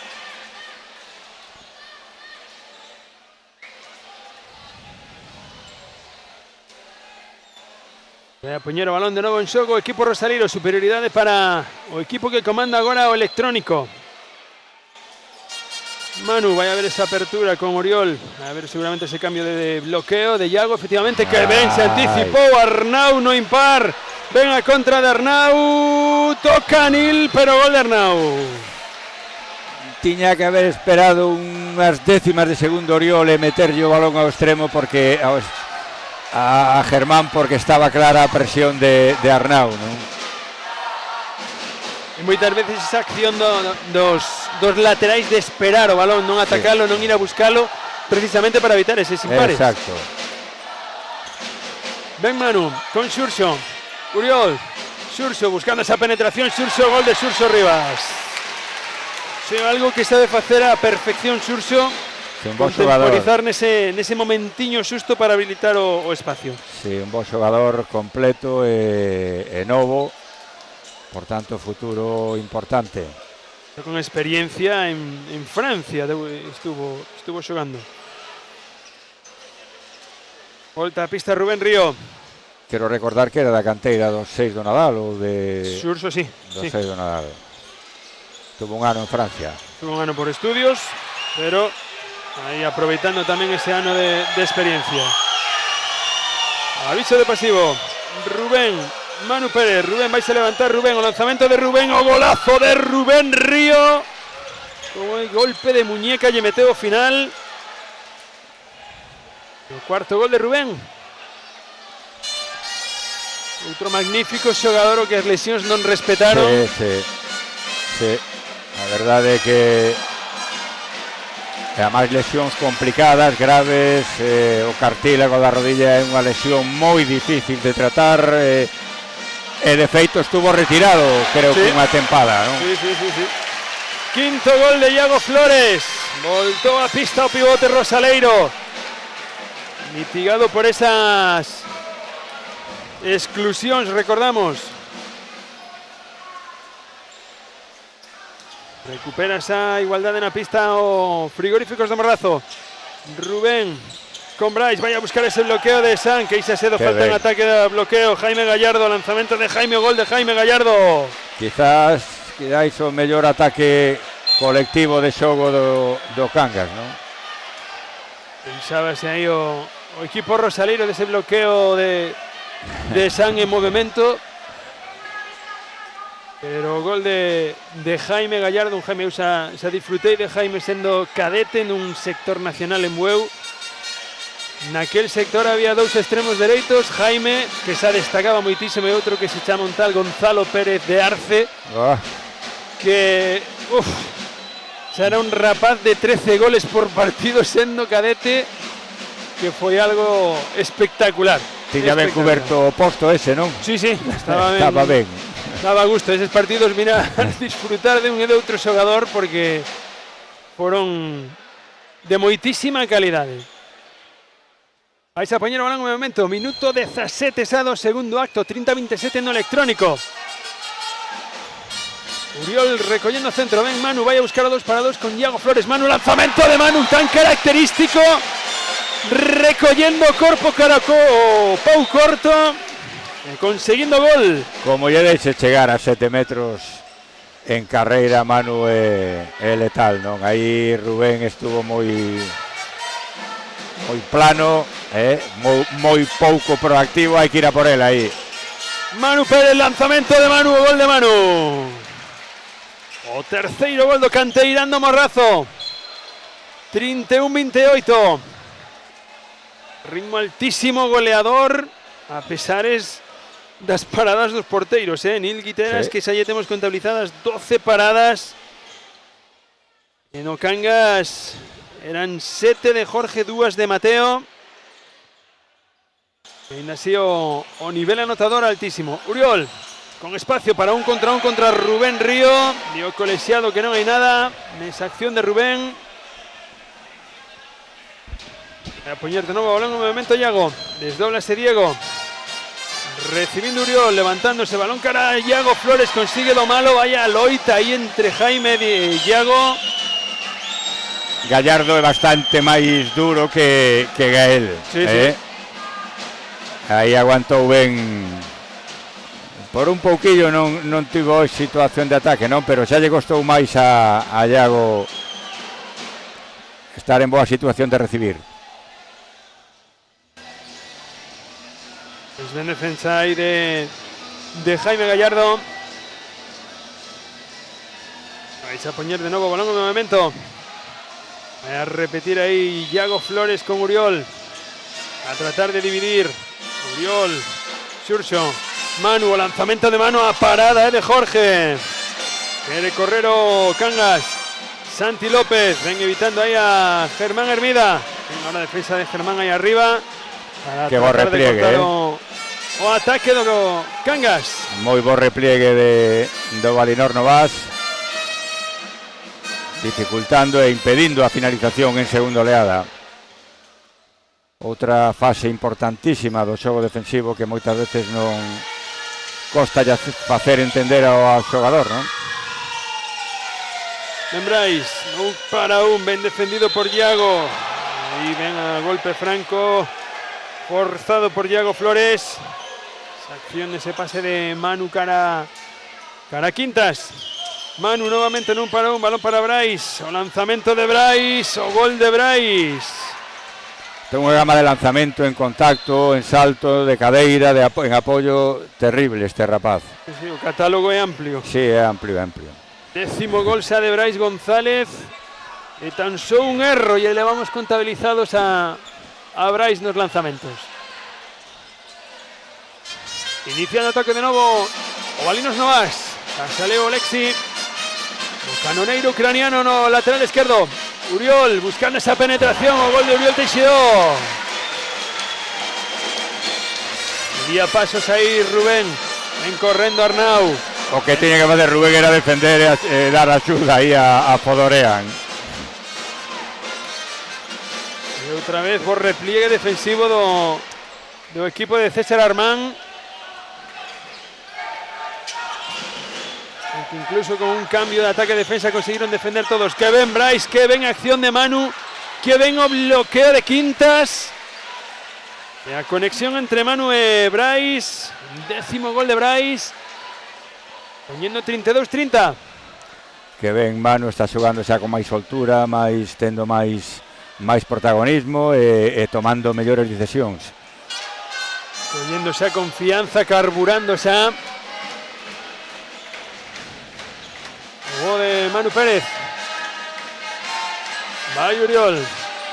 Vai a poñer o balón de novo en xogo o equipo rosaleiro. Superioridade para o equipo que comanda agora o electrónico. Manu, vai a ver esa apertura con Oriol. A ver seguramente ese cambio de bloqueo de Iago. Efectivamente, que ben se anticipou Arnau no impar. Ven a contra de Arnau. Toca Nil, pero gol de Arnau. Tiña que haber esperado unhas décimas de segundo Oriol e meterlle o balón ao extremo, porque a Germán porque estaba clara a presión de Arnau, non? E moitas veces esa acción dos laterais de esperar o balón, non atacalo, non ir a buscalo, precisamente para evitar eses impares. Exacto. Ben Manu, con Xurxo, Uriol, Xurxo buscando esa penetración, Xurxo, gol de Xurxo Rivas. Sí, algo que sabe facer a perfección Xurxo, Sí, un bo xogador. contemporizar nese momentiño xusto para habilitar o espacio. Sí, un bo xogador completo e novo, por tanto futuro importante. Con experiencia en Francia estuvo xogando. Volta a pista Rubén Río. Quero recordar que era da canteira dos 6 do Nadal ou de Xurxo, sí. dos 6 do Nadal. Tuvo un ano en Francia. Tuvo un ano por estudios, pero ahí aproveitando tamén ese ano de experiencia. Aviso de pasivo. Rubén, Manu Pérez. Rubén vais a levantar, Rubén. O lanzamento de Rubén, o golazo de Rubén Río. Como el golpe de muñeca lle meteu o final. O cuarto gol de Rubén. Outro magnífico xogador o que as lesións non respetaron. Sí. A verdade é que e a máis lesións complicadas, graves, o cartílago da rodilla é unha lesión moi difícil de tratar, e de feito estuvo retirado, creo que unha tempada, non? Sí. Quinto gol de Iago Flores. Voltou a pista o pivote rosaleiro. Mitigado por esas exclusións, recordamos. Recupera esa igualdade na pista o Frigoríficos do Morrazo. Rubén con Brais, vai a buscar ese bloqueo de San, que Isa Sedo falta en ataque de bloqueo. Jaime Gallardo, lanzamento de Jaime, gol de Jaime Gallardo. Quizás o mellor ataque colectivo de xogo do Cangas, non? Pensábase aí o equipo rosaleiro dese bloqueo de San en movimento. Pero o gol de Jaime Gallardo, un Jaime, xa disfrutei de Jaime sendo cadete nun sector nacional en Bueu. Naquel sector había dous extremos dereitos, Jaime, que xa destacaba moitísimo, e outro que se chama un tal Gonzalo Pérez de Arce, que xa era un rapaz de 13 goles por partido sendo cadete, que foi algo espectacular. Tiña ben cuberto o posto ese, non? Sí, estaba ben. Estaba ben. Daba gusto eses partidos, mira, disfrutar de un e de outro xogador, porque foron de moitísima calidade. Vais a poñer o balón un momento, minuto 17 xa do segundo acto, 30-27 no electrónico. Uriol recollendo centro, ven Manu, vai a buscar o 2-2 con Iago Flores. Manu, lanzamento de Manu tan característico, recollendo corpo caracó, pau corto, conseguindo gol. Como lle deixe chegar a 7 metros en carreira, Manu é letal, non? Aí Rubén estuvo moi plano, moi pouco proactivo, hai que ir a por él aí. Manu Pérez, lanzamento de Manu, o gol de Manu. O terceiro gol do canteirán do Morrazo. 31-28. Ritmo altísimo, goleador, a pesares das paradas dos porteiros, Nil Guiteras, que xa lle temos contabilizadas 12 paradas. E no Cangas eran 7 de Jorge, 2 de Mateo. E ainda así o nivel anotador altísimo. Uriol, con espacio para un contra Rubén Río. Dio colexiado que non hai nada nesa acción de Rubén. A poñer de novo o balón, un movimento Iago. Desdóblase Diego. Recibindo Uriol, levantándose, balón cara a Iago Flores, consigue do malo, vaya loita aí entre Jaime e Iago. Gallardo é bastante máis duro que Gael. Sí. Aí aguantou ben. Por un pouquillo non tivo situación de ataque, non, pero xa lle costou máis a Iago estar en boa situación de recibir. Pues ben defensa aí de Jaime Gallardo. Vais a poñer de novo balón, un momento. Vai a repetir aí Iago Flores con Uriol. a tratar de dividir. Uriol, Xurxo, Manu, lanzamiento de mano a parada de Jorge. Quiere Correro, Cangas, Santi López, ven evitando ahí a Germán Hermida. Venga, una defensa de Germán ahí arriba. Para que bo repliegue, o ataque de Cangas. Moi bo repliegue do Valinor Novas, dificultando e impedindo a finalización en segunda oleada. Outra fase importantísima do xogo defensivo que moitas veces non costa ya facer entender ao xogador, non? Ben Brais, 1-1, ben defendido por Iago. Ahí ven a golpe franco, forzado por Iago Flores. Esa acción, ese pase de Manu cara Quintas. Manu nuevamente en 1-1, balón para Brais. O lanzamiento de Brais, o gol de Brais. Ten unha gama de lanzamento en contacto, en salto, de cadeira, en apoio terrible este rapaz. Sí, o catálogo é amplio. Sí, é amplio, amplio. 10º gol xa de Brais González. E tan só un erro e elevamos contabilizados a Brais nos lanzamentos. Iniciando ataque de novo o Valinos Novas. Casaleo Lexi. O canoneiro ucraniano no lateral esquerdo. Uriol buscando esa penetración, o gol de Uriol Teixidó. Día pasos ahí Rubén, ven correndo Arnau. O que tiña que facer Rubén era defender e dar axuda aí a Podorean. E outra vez por repliegue defensivo do equipo de César Armán. Incluso con un cambio de ataque defensa consiguieron defender todos. Que ven Brais, que ven acción de Manu, que ven o bloqueo de Quintas. La conexión entre Manu e Brais. 10º gol de Brais. Poñendo 32-30. Que ben Manu está xogando xa con máis soltura, tendo máis protagonismo e tomando mellores decisións. Collendo xa confianza, carburando xa. O de Manu Pérez. Vai Uriol.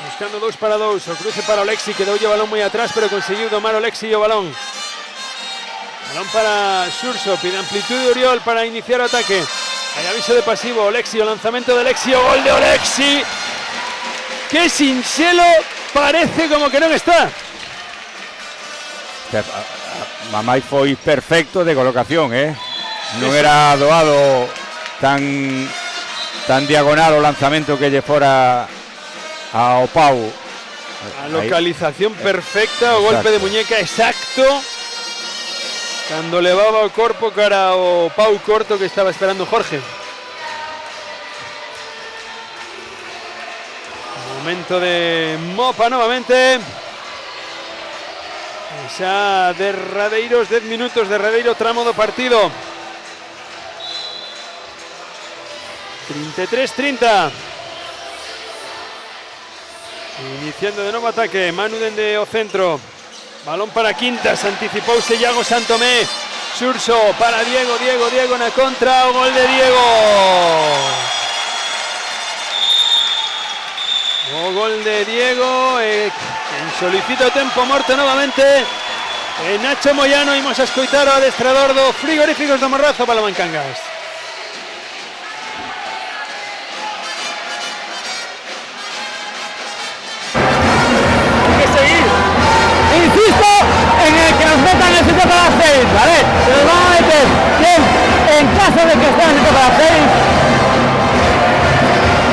Buscando 2 para 2. O cruce para Olexi, que deu o balón moi atrás, pero conseguiu domar Olexi o balón. Balón para Xurxo. Pide amplitude Uriol para iniciar o ataque. Hay aviso de pasivo. Olexi, o lanzamento de Olexi. O gol de Olexi. Que sinxelo, parece como que non está. Mamai foi perfecto de colocación, non era doado tan diagonal o lanzamento que lle fora ao Pau. A localización perfecta, o golpe de muñeca exacto. Cando levaba o corpo cara ao Pau corto que estaba esperando Jorge. Momento de Mopa novamente. Xa derradeiros 10 minutos, derradeiro tramo do partido. 33-30. Iniciando de novo ataque. Manu dende o centro. Balón para Quintas. Anticipouse Iago Santomé. Xurxo para Diego na contra. O gol de Diego. O gol de Diego. Solicita o tempo morto novamente. Nacho Moyano. Imos a escoitar o adestrador do Frigoríficos do Morrazo, Paloma en Cangas. Insisto en el que nos metan el sitio para 6, ¿vale? Se nos van a meter bien en caso de que estén en el sitio para 6.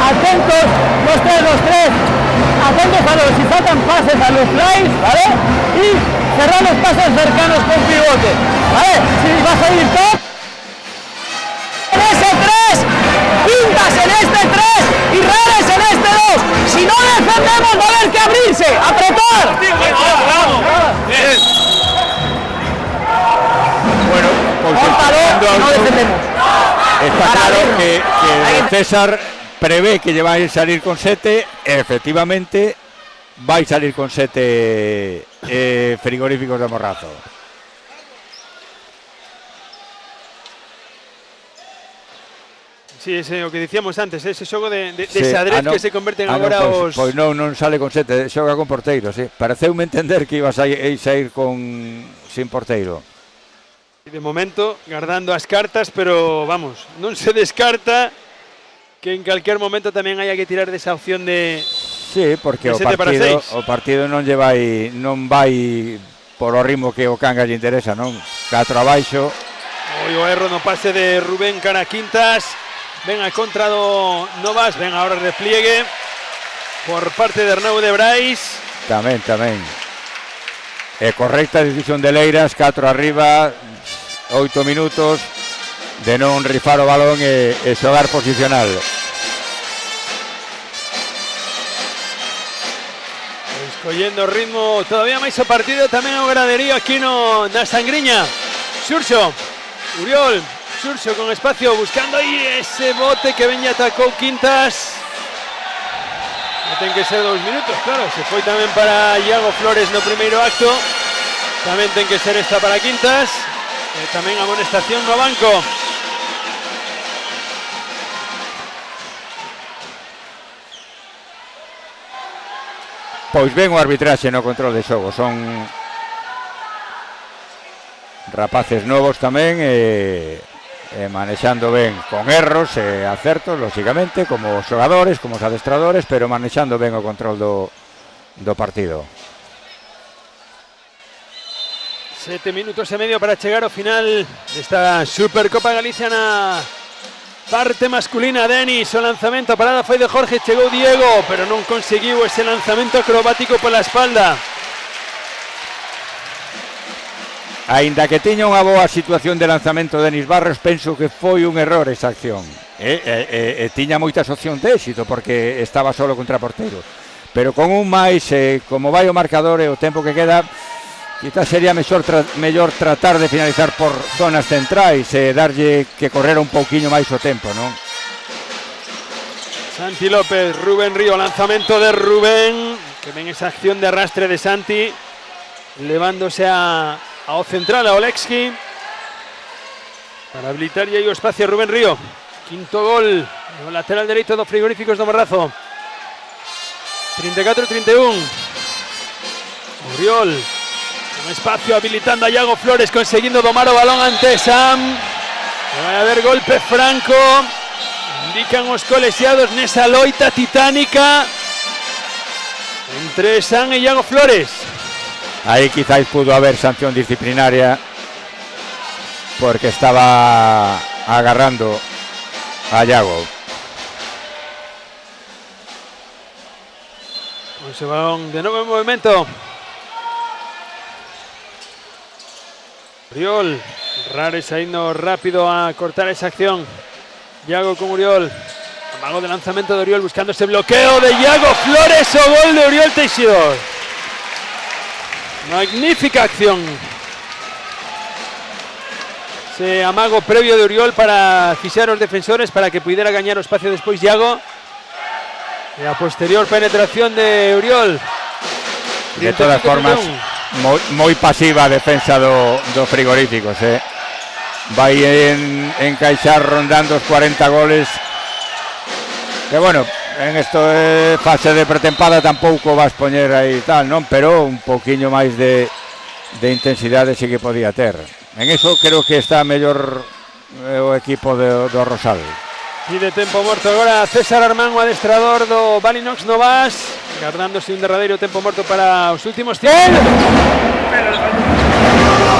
Atentos los tres, atentos a los si faltan pases a los flies, ¿vale? Y cerrar los pases cercanos con pivote, ¿vale? Si vas a ir top, en ese 3, Quintas en este 3 y Redes en este 2. Si no defendemos va a haber que abrirse, apretar. Bueno, pues no defendemos. Está claro que César prevé que lle vai salir con 7, efectivamente vai salir con 7 Frigoríficos de Morrazo. Sí, ese o que dicíamos antes, ese xogo de Sí, xadrez no. que se converte en No, agora os... pois non sale con 7, xoga con porteiro, sí. Pareceume entender que ibas a ir con sin porteiro. De momento, guardando as cartas, pero vamos, non se descarta que en calquer momento tamén haya que tirar desa opción de... Sí, porque de o 7-6. partido non vai por o ritmo que o Cangas lle interesa, non? 4 abaixo. Oi, o erro no pase de Rubén cara a Quintas. Ven a contra do Novas, ven ahora el despliegue por parte de Arnau de Brais. Tamén. Correcta decisión de Leiras, 4 arriba, 8 minutos de non rifar o balón e xogar posicional. Escollendo ritmo todavía máis o partido, tamén o graderío aquí na Sangriña. Xurxo, Uriol, Xurxo con espacio, buscando aí ese bote que ven e atacou Quintas. Ten que ser 2 minutos, claro, se foi tamén para Iago Flores no primeiro acto. Tamén ten que ser esta para Quintas. E tamén amonestación no banco. Pois ben o arbitraxe no control de xogo, son rapaces novos tamén e manexando ben con erros e acertos, lógicamente, como os xogadores, como os adestradores, pero manexando ben o control do partido. 7 minutos e medio para chegar ao final desta Supercopa Galicia na parte masculina. Denis, o lanzamento, a parada foi de Jorge, chegou Diego, pero non conseguiu ese lanzamento acrobático pola espalda. Aínda que tiña unha boa situación de lanzamento de Denis Barros, penso que foi un error esa acción. E tiña moitas opcións de éxito porque estaba solo contra porteiro. Pero con un máis, como vai o marcador e o tempo que queda, quizás sería mellor tratar de finalizar por zonas centrais e darlle que correra un pouquiño máis o tempo, non? Santi López, Rubén Río, lanzamento de Rubén, que ven esa acción de arrastre de Santi, levándose ao central, a Olexki, para habilitar aí o espacio Rubén Río. Quinto gol no lateral dereito do Frigoríficos do Morrazo. 34-31. Uriol, un espacio habilitando a Iago Flores, consiguiendo domar o balón ante Sam. Vai haber golpe franco, indican os colexiados nesa loita titánica entre Sam e Iago Flores. Aí quizás pudo haber sanción disciplinaria porque estaba agarrando a Iago. Con ese balón de nuevo en movimiento. Uriol, Rares saliendo rápido a cortar esa acción. Iago con Uriol. Amago de lanzamiento de Uriol buscando ese bloqueo de Iago Flores o gol de Uriol Teixidor. Magnífica acción. Ese amago previo de Uriol para asfixiar a los defensores para que pudiera gañar o espacio despois Iago. E a posterior penetración de Uriol. De todas formas, moi pasiva a defensa do Frigoríficos, vai encaixar rondando os 40 goles. Que bueno, en esto fase de pretempada tampouco vas poñer aí tal, non, pero un poquinho máis de intensidade sí que podía ter. En eso creo que está mellor o equipo do Rosal. Pide tempo morto agora César Armán, o adestrador do Balinox Novas, guardándose un derradeiro tempo morto para os últimos tiempos.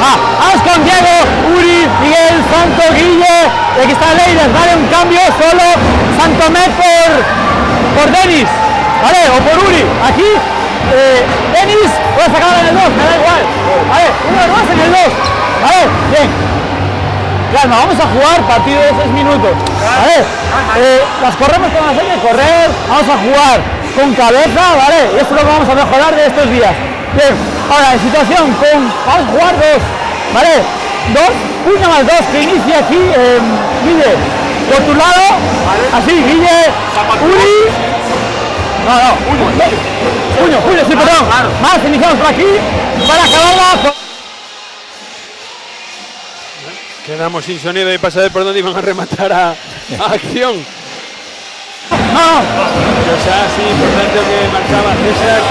Vamos con Diego, Uri, Miguel, Santo, Guille, y aquí está Leiras, vale, un cambio solo, Santomé por Denis, vale, o por Uri, aquí, Denis, voy a sacarlo en el 2, me da igual, vale, uno más en el 2, vale, bien. Calma, vamos a jugar partido de 6 minutos, ¿vale? Las corremos como las hay que correr, vamos a jugar con cabeza, ¿vale? Y esto es lo que vamos a mejorar de estos días. Bien, ahora en situación vamos a jugar 2, ¿vale? 2, 1 más 2, que inicia aquí, Guille, por tu lado, así, Guille, Uri, Puño, sí, perdón, más, iniciamos por aquí, para acabarla con... Quedamos sin sonido y para saber por dónde iban a rematar a acción. Pero sí, importante lo que marcaba César.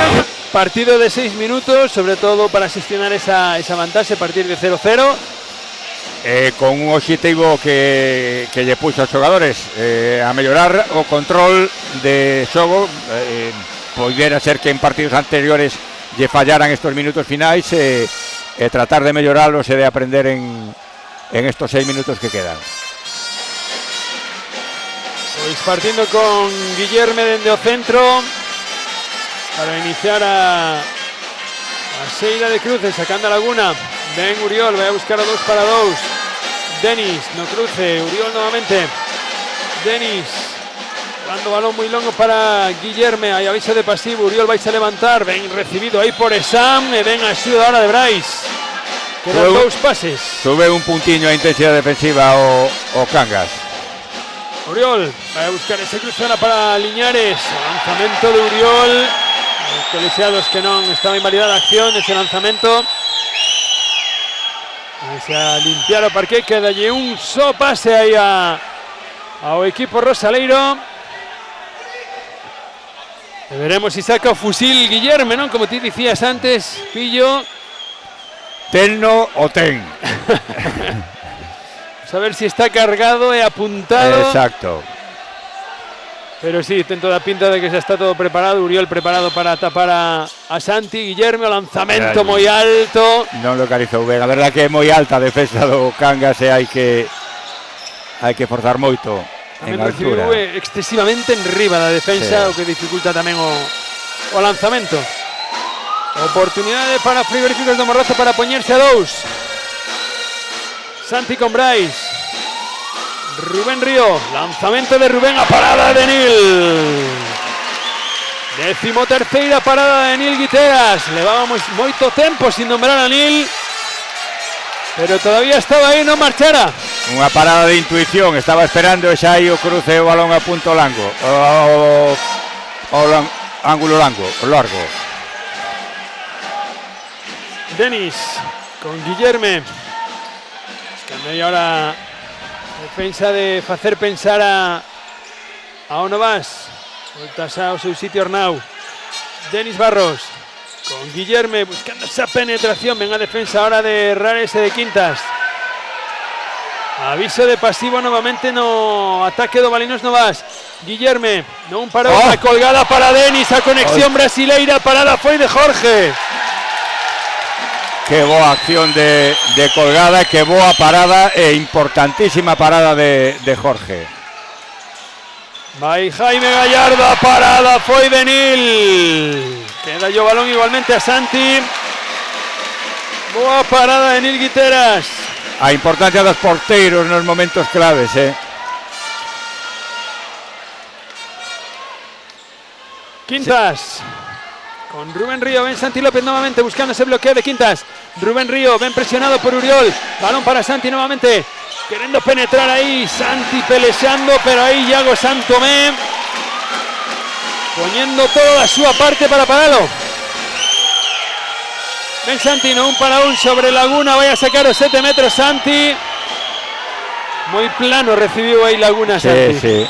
Partido de 6 minutos, sobre todo para gestionar esa vantaje a partir de 0-0. Con un objetivo que lle puxo aos xogadores a mellorar o control de xogo. Poidera ser que en partidos anteriores lle fallaran estos minutos finais e tratar de mellorarlos e de aprender en estos 6 minutos que quedan. Pois partindo con Guillerme dende o centro para iniciar a Seira de Cruces, sacando a Laguna. Ven Uriol, vai a buscar a 2 para 2. Denis no cruce, Uriol nuevamente. Denis dando balón muy longo para Guillerme, hay aviso de pasivo, Uriol vais a levantar, ven recibido aí por Esam, e ven a axuda ahora de Brais. Quedan 2 pases. Sube un puntiño a intensidade defensiva o Cangas. Uriol vai a buscar ese cruce ahora para Liñares, o lanzamento de Uriol. Os colexiados que non estaba invalidada a acción ese lanzamento. Vai a limpiar o parque, quedalle un só pase aí ao equipo rosaleiro. E veremos si saca o fusil Guillerme, non? Como ti dicías antes, Pillo. Tenno o ten. A ver si está cargado e apuntado. Exacto. Pero sí, ten toda a pinta de que xa está todo preparado. Uriol preparado para tapar a Santi. Guillerme, o lanzamento moi alto. Non localizou ben. A verdad que é moi alta a defensa do Cangas e hai que forzar moito en altura. Recibiu excesivamente en riba da defensa, o que dificulta tamén o lanzamento. Oportunidade para Frigoríficos do Morrazo para poñerse a 2. Santi con Brais. Rubén Río, lanzamento de Rubén a parada de Nil. 13ª parada de Nil Guiteras. Levábamos moito tempo sin nombrar a Nil, pero todavía estaba aí, non marchara. Unha parada de intuición, estaba esperando e xa aí o cruce o balón a punto largo, ángulo largo. Denis con Guillerme. Buscando aí ahora defensa de facer pensar a Onovas. Voltas ao seu sitio Arnau. Denis Barros con Guillerme buscando esa penetración. Ven a defensa ahora de Rares e de Quintas. Aviso de pasivo novamente no ataque do Balinos Novas. Guillerme, non parou, a colgada para Denis, a conexión brasileira, a parada foi de Jorge. Que boa acción de colgada, que boa parada e importantísima parada de Jorge. Vai Jaime Gallardo, a parada foi de Nil. Queda o balón igualmente a Santi. Boa parada de Nil Guiteras. A importancia dos porteiros nos momentos claves, Quintas. Con Rubén Río, ven Santi López nuevamente buscando ese bloqueo de Quintas. Rubén Río, ven presionado por Uriol. Balón para Santi nuevamente. Queriendo penetrar ahí. Santi peleando, pero ahí Iago Santomé poniendo toda su parte para pararlo. Ven Santi, no un para un sobre Laguna. Vaya a sacar los 7 metros Santi. Muy plano recibió ahí Laguna Santi. Sí.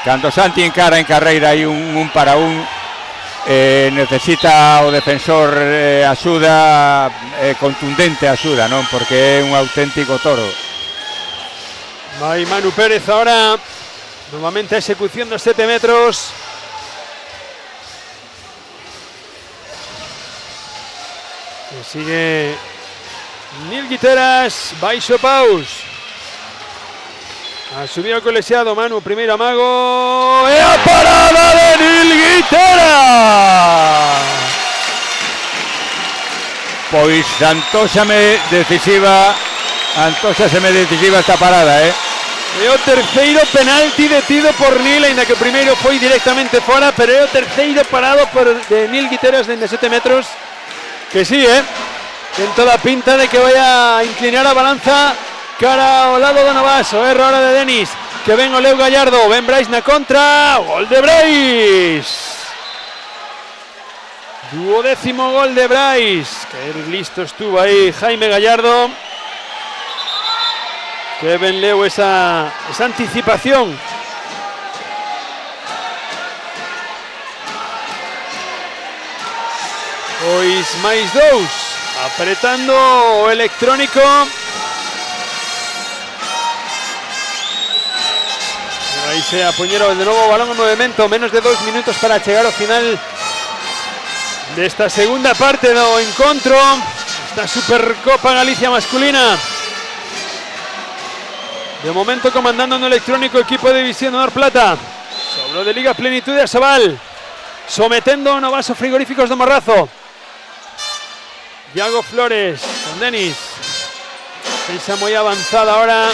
Cando Santi encara en carreira aí un para un, necesita o defensor axuda, contundente axuda, non? Porque é un auténtico toro. Vai Manu Pérez ahora, nuevamente a ejecución dos 7 metros. Que sigue Nil Guiteras, baixo paus. Ha subido colexiado Manu, primeiro amago. E a parada de Nil Guiteras. Pois antóxame decisiva esta parada, E o terceiro penalti detido por Nil, ainda que o primeiro foi directamente fora, pero é o terceiro parado de Nil Guiteras dende 7 metros. Que sí, ten toda a pinta de que vai a inclinar a balanza cara ao lado do Novas. O erro ahora de Denis, que ven o Leo Gallardo, ven Brais na contra, gol de Brais. 12º gol de Brais, Listo estuvo ahí Jaime Gallardo. Kevin Leu esa anticipación. Pois máis dous. Apretando o electrónico. Aí se apoñeron de novo o balón en movimento. Menos de 2 minutos para chegar ao final desta segunda parte do encontro. Esta Supercopa Galicia masculina. De momento comandando no electrónico equipo de División de Honor Plata. Sobrou de Liga Plenitude a Sobal. Sometendo no vaso frigoríficos do Morrazo. Iago Flores con Denis. Defensa moi avanzada ahora.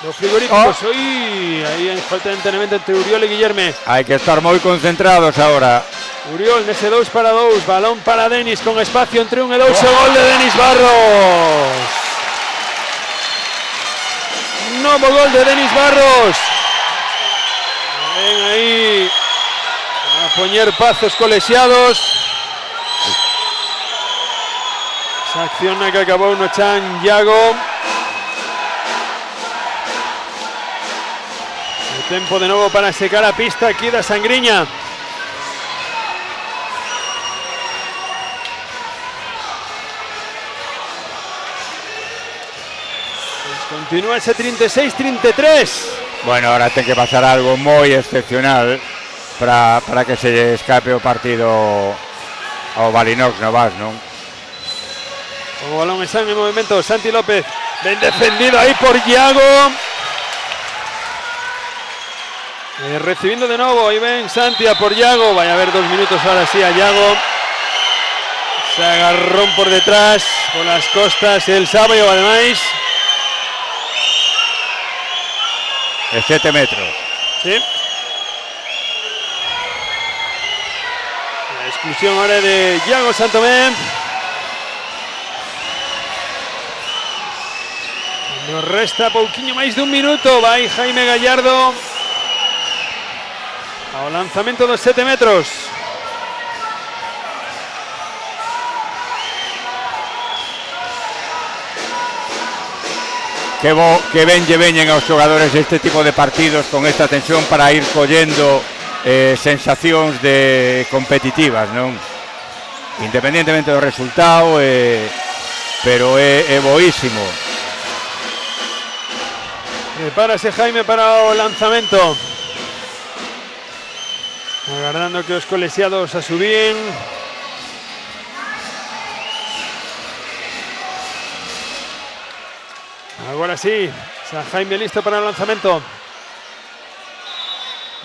Los frigoríficos. Aí hai falta de entendimiento entre Uriol e Guillerme. Hai que estar moi concentrados ahora. Uriol nese 2 para 2. Balón para Denis con espacio entre 1 e 2. O gol de Denis Barros. Novo gol de Denis Barros. Ven aí a poñer pazos colexiados. Esa acción na que acabou no chan Iago. O tempo de novo para secar a pista aquí da Sangriña. Pues continúa ese 36-33. Bueno, ahora ten que pasar algo moi excepcional para que se escape o partido ao Balinox Novas, non? O balón está en movimiento. Santi López. Bien defendido ahí por Iago. Recibiendo de nuevo. Ahí ven Santi a por Iago. Vaya a haber 2 minutos ahora sí a Iago. Se agarrón por detrás. Por las costas. El sábado además. De 7 metros. Sí. La exclusión ahora de Iago Santomé. Nos resta pouquiño máis de 1 minuto. Vai Jaime Gallardo ao lanzamento dos 7 metros. Que veñen aos xogadores este tipo de partidos con esta tensión para ir collendo sensacións de competitivas, non? Independientemente do resultado, pero é boísimo. Prepárase Jaime para o lanzamento. Agardando que os colexiados a subín. Agora sí, está Jaime listo para o lanzamento.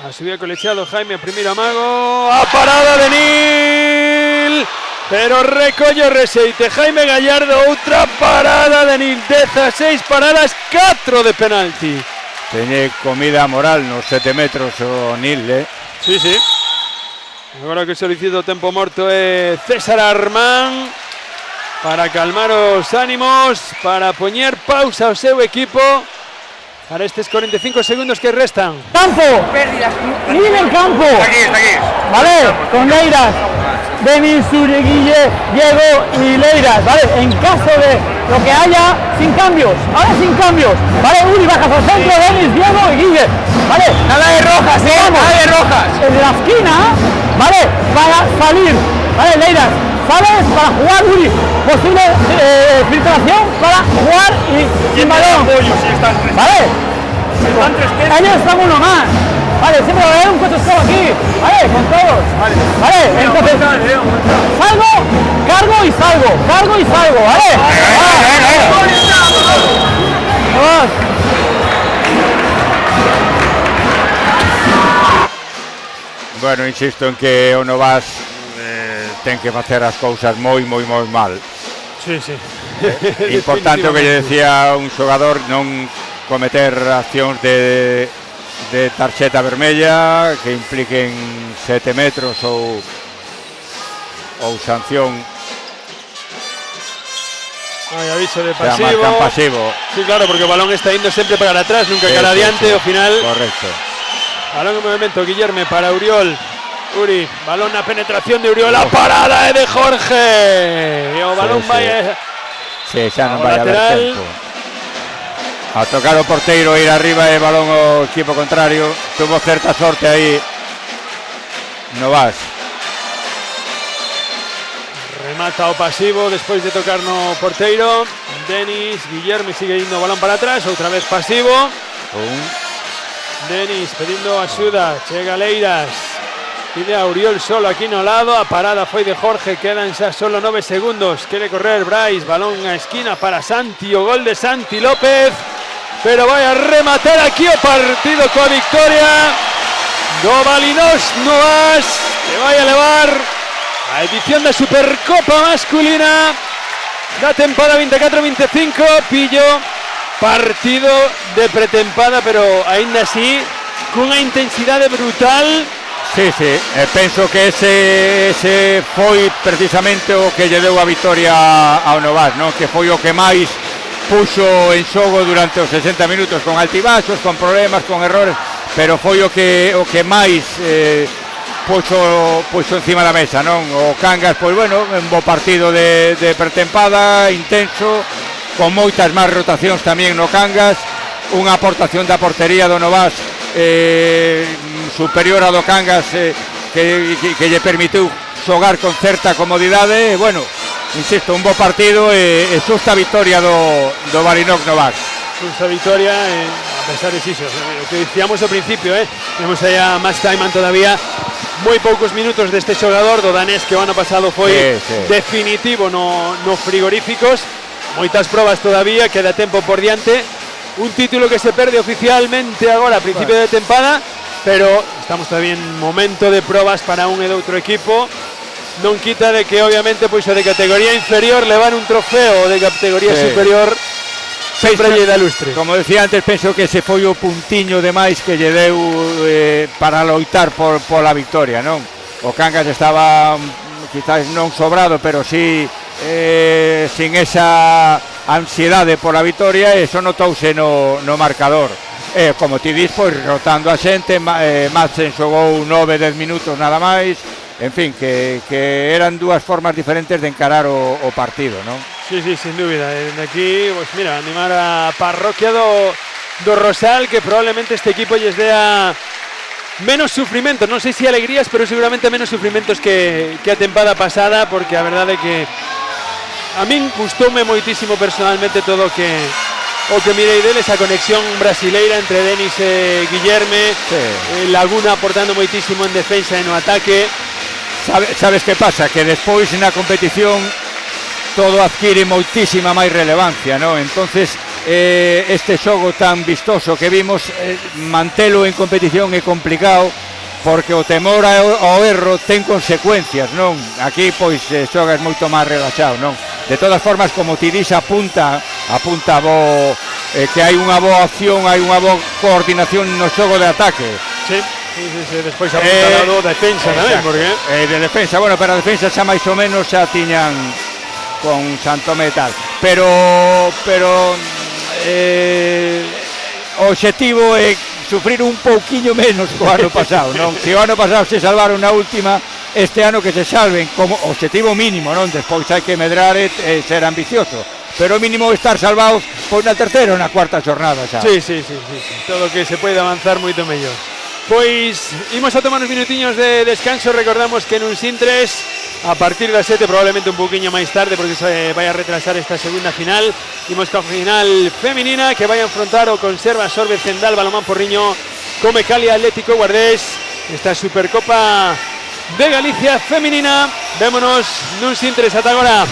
A subida colexiado Jaime, primeiro amago. A parada de Nil. Pero recolle o reseite Jaime Gallardo, outra parada de Nil, 16 paradas, 4 de penalti. Teñe comida moral nos 7 metros o Nil, Sí, sí. Agora que solicito tempo morto é César Armán para calmar os ánimos, para poñer pausa ao seu equipo para estes 45 segundos que restan. Campo, Nil en campo. Está aquí. Vale, con Leiras, Denis, Uri, Guille, Diego y Leiras, ¿vale? En caso de lo que haya, sin cambios, ahora sin cambios, ¿vale? Uri baja al centro, Denis, Diego y Guille, ¿vale? Nada de rojas, nada de rojas. En la esquina, ¿vale? Para salir, ¿vale? Leiras, sales para jugar Uri, posible filtración para jugar y sin balón, ¿vale? Ellos están uno más. Vale, siempre va a haber un cotoscado aquí, vale, con todos, vale, entonces, salgo, cargo y salgo, vale, vamos. Bueno, insisto en que o Novas ten que facer as cousas moi mal. Sí, sí. Importante o que lle decía un xogador, non cometer accións de tarxeta vermella que impliquen 7 metros ou sanción. Hay aviso de Se marcan pasivo. Sí, claro, porque el balón está yendo siempre para atrás, nunca cara adiante, o final. Correcto. Balón en movimiento, Guillerme para Uriol. Uri, balón a penetración de Uriol, la parada de Jorge. O balón vaya. Sí, xa non vai a haber lateral. tempo. A tocar o porteiro, ir arriba e balón ao equipo contrario. Tuvo certa sorte aí Novas. Remata o pasivo despois de tocar no porteiro. Denis, Guillerme sigue indo balón para atrás, outra vez pasivo. Denis pedindo axuda, chega Leiras. Pide a Uriol solo aquí no lado, a parada foi de Jorge, quedan xa solo 9 segundos, quere correr Brais, balón a esquina para Santi, o gol de Santi López, pero vai a rematar aquí o partido coa victoria do Valinos Novas, que vai a levar a edición da Supercopa masculina da tempada 24-25, pillo partido de pretempada, pero aínda así cunha intensidade brutal. Sí, penso que ese foi precisamente o que lle deu a victoria ao Novas, non? Que foi o que máis puxo en xogo durante os 60 minutos, con altibaxos, con problemas, con errores, pero foi o que máis puxo encima da mesa, non? O Cangas, pois bueno, un bo partido de pretempada, intenso, con moitas máis rotacións tamén no Cangas, unha aportación da portería do Novas superior a do Cangas, que lle permitiu xogar con certa comodidade. Bueno, insisto, un bo partido e xusta victoria do Valinos Novas. Xusta victoria, a pesar de eso, o que dicíamos ao principio, temos aí a Max Taiman todavía moi poucos minutos deste xogador do danés, que o ano pasado foi definitivo no frigoríficos, moitas probas todavía, queda tempo por diante. Un título que se perde oficialmente agora a principio de tempada, pero estamos todavía en momento de probas para un e doutro equipo. Non quita de que obviamente pois o de categoría inferior levar un trofeo, de categoría superior sempre lle dá lustre. Como decía antes, penso que ese foi o puntiño de máis que lle deu para loitar pola victoria, non? O Cangas estaba quizás non sobrado, pero sí sin esa ansiedade pola victoria, e eso notouse no marcador. Como ti dis, pois rotando a xente, Madsen xogou 9-10 minutos nada máis, en fin, que eran dúas formas diferentes de encarar o partido, non? Sí, sin dúbida. Aquí, pues mira, animar a parroquia do Rosal, que probablemente este equipo lles dea menos sufrimentos, non sei se alegrías, pero seguramente menos sufrimentos que a tempada pasada, porque a verdade é que a min gustoume moitísimo personalmente todo o que mirei dele, esa conexión brasileira entre Denis e Guillerme, Laguna aportando moitísimo en defensa e no ataque. Sabes que pasa? Que despois na competición todo adquire moitísima máis relevancia, non? Entonces este xogo tan vistoso que vimos, mantelo en competición é complicado, porque o temor ao erro ten consecuencias, non? Aquí pois xogas moito máis relaxado, non? De todas formas, como ti dis, apunta que hai unha boa opción, hai unha boa coordinación no xogo de ataque. Sí, despois apunta do defensa tamén, porque de defensa, bueno, pero a defensa xa máis ou menos xa tiñan con Santomé e tal, pero o obxectivo é sufrir un pouquiño menos co ano pasado, non? Se o ano pasado se salvaron na última, este ano que se salven como obxectivo mínimo, non? Despois hai que medrar e ser ambicioso, pero o mínimo estar salvados pois na terceira ou na cuarta xornada xa. Sí, todo o que se pode avanzar moito mellor. Pois imos a tomar uns minutiños de descanso. Recordamos que nun Sintres a partir das 7, probablemente un poquinho máis tarde, porque se vai a retrasar esta segunda final. Imos ca final feminina, que vai a enfrontar o Conserva Sorbe Cendal Balomán Porriño come Calia Atlético Guardés, esta Supercopa de Galicia feminina. Vémonos nun Sintres, ata agora.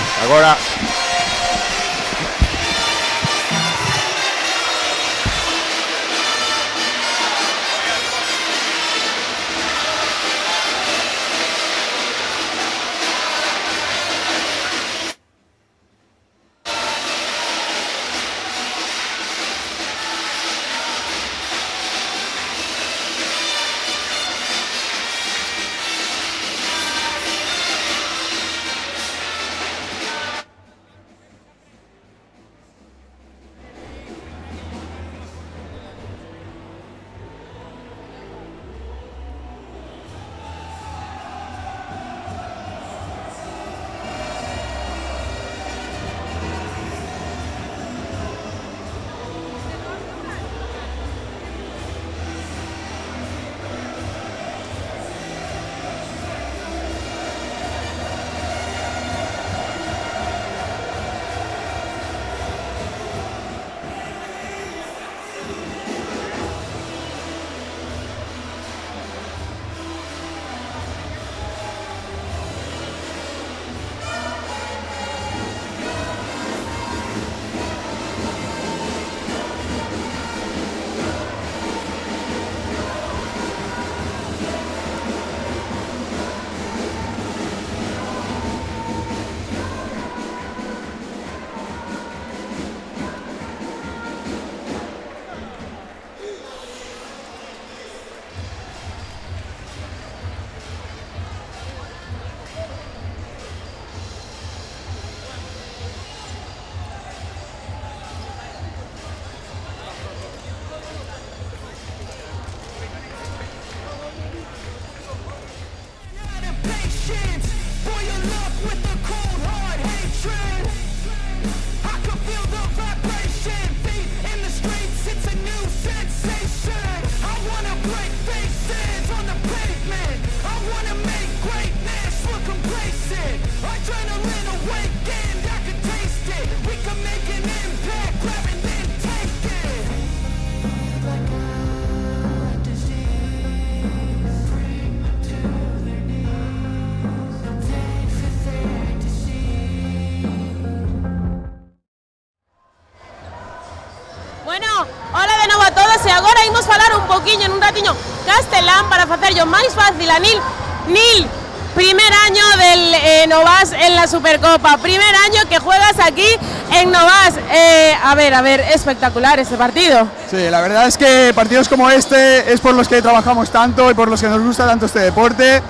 Bueno, hola de novo a todos e agora imos falar un poquinho, en un ratiño, castelán para facerlo máis fácil a Nil. Nil, primer año del Novas en la Supercopa, primer año que juegas aquí en Novas. A ver, espectacular este partido. Sí, la verdad es que partidos como este es por los que trabajamos tanto y por los que nos gusta tanto este deporte.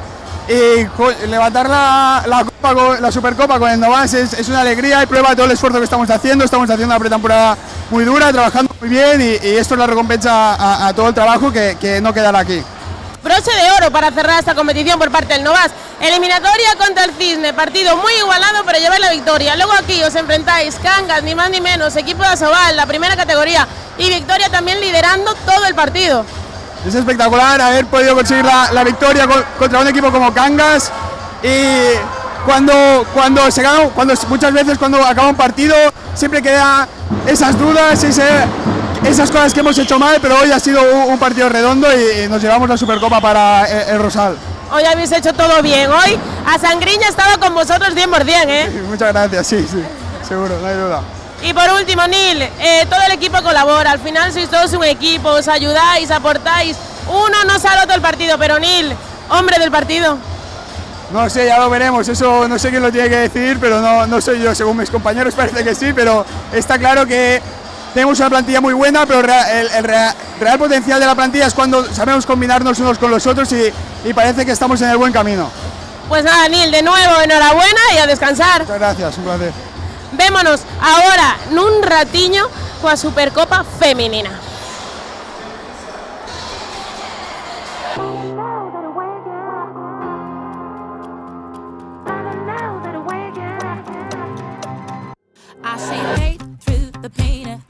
Y levantar la Supercopa con el Novas es una alegría y prueba de todo el esfuerzo que estamos haciendo una pretemporada muy dura, trabajando muy bien y esto es la recompensa a todo el trabajo que no quedará aquí. Broche de oro para cerrar esta competición por parte del Novas. Eliminatoria contra el Cisne, partido muy igualado pero lleváis la victoria. Luego aquí os enfrentáis Cangas, ni más ni menos, equipo de Asobal, la primera categoría, y Victoria también liderando todo el partido. Es espectacular haber podido conseguir la victoria contra un equipo como Cangas y muchas veces cuando acaba un partido siempre queda esas dudas, esas cosas que hemos hecho mal, pero hoy ha sido un partido redondo y nos llevamos la Supercopa para el Rosal. Hoy habéis hecho todo bien, hoy a Sangriña estaba con vosotros 100%, ¿eh? Sí, muchas gracias, sí, seguro, no hay duda. Y por último, Nil, todo el equipo colabora, al final sois todos un equipo, os ayudáis, aportáis, uno no sale todo el partido, pero Nil, hombre del partido. No sé, ya lo veremos, eso no sé quién lo tiene que decidir, pero no soy yo, según mis compañeros parece que sí, pero está claro que tenemos una plantilla muy buena, pero el real potencial de la plantilla es cuando sabemos combinarnos unos con los otros y parece que estamos en el buen camino. Pues nada, Nil, de nuevo, enhorabuena y a descansar. Muchas gracias, un placer. Vémonos agora nun ratiño coa Supercopa feminina. I see hate through the pain.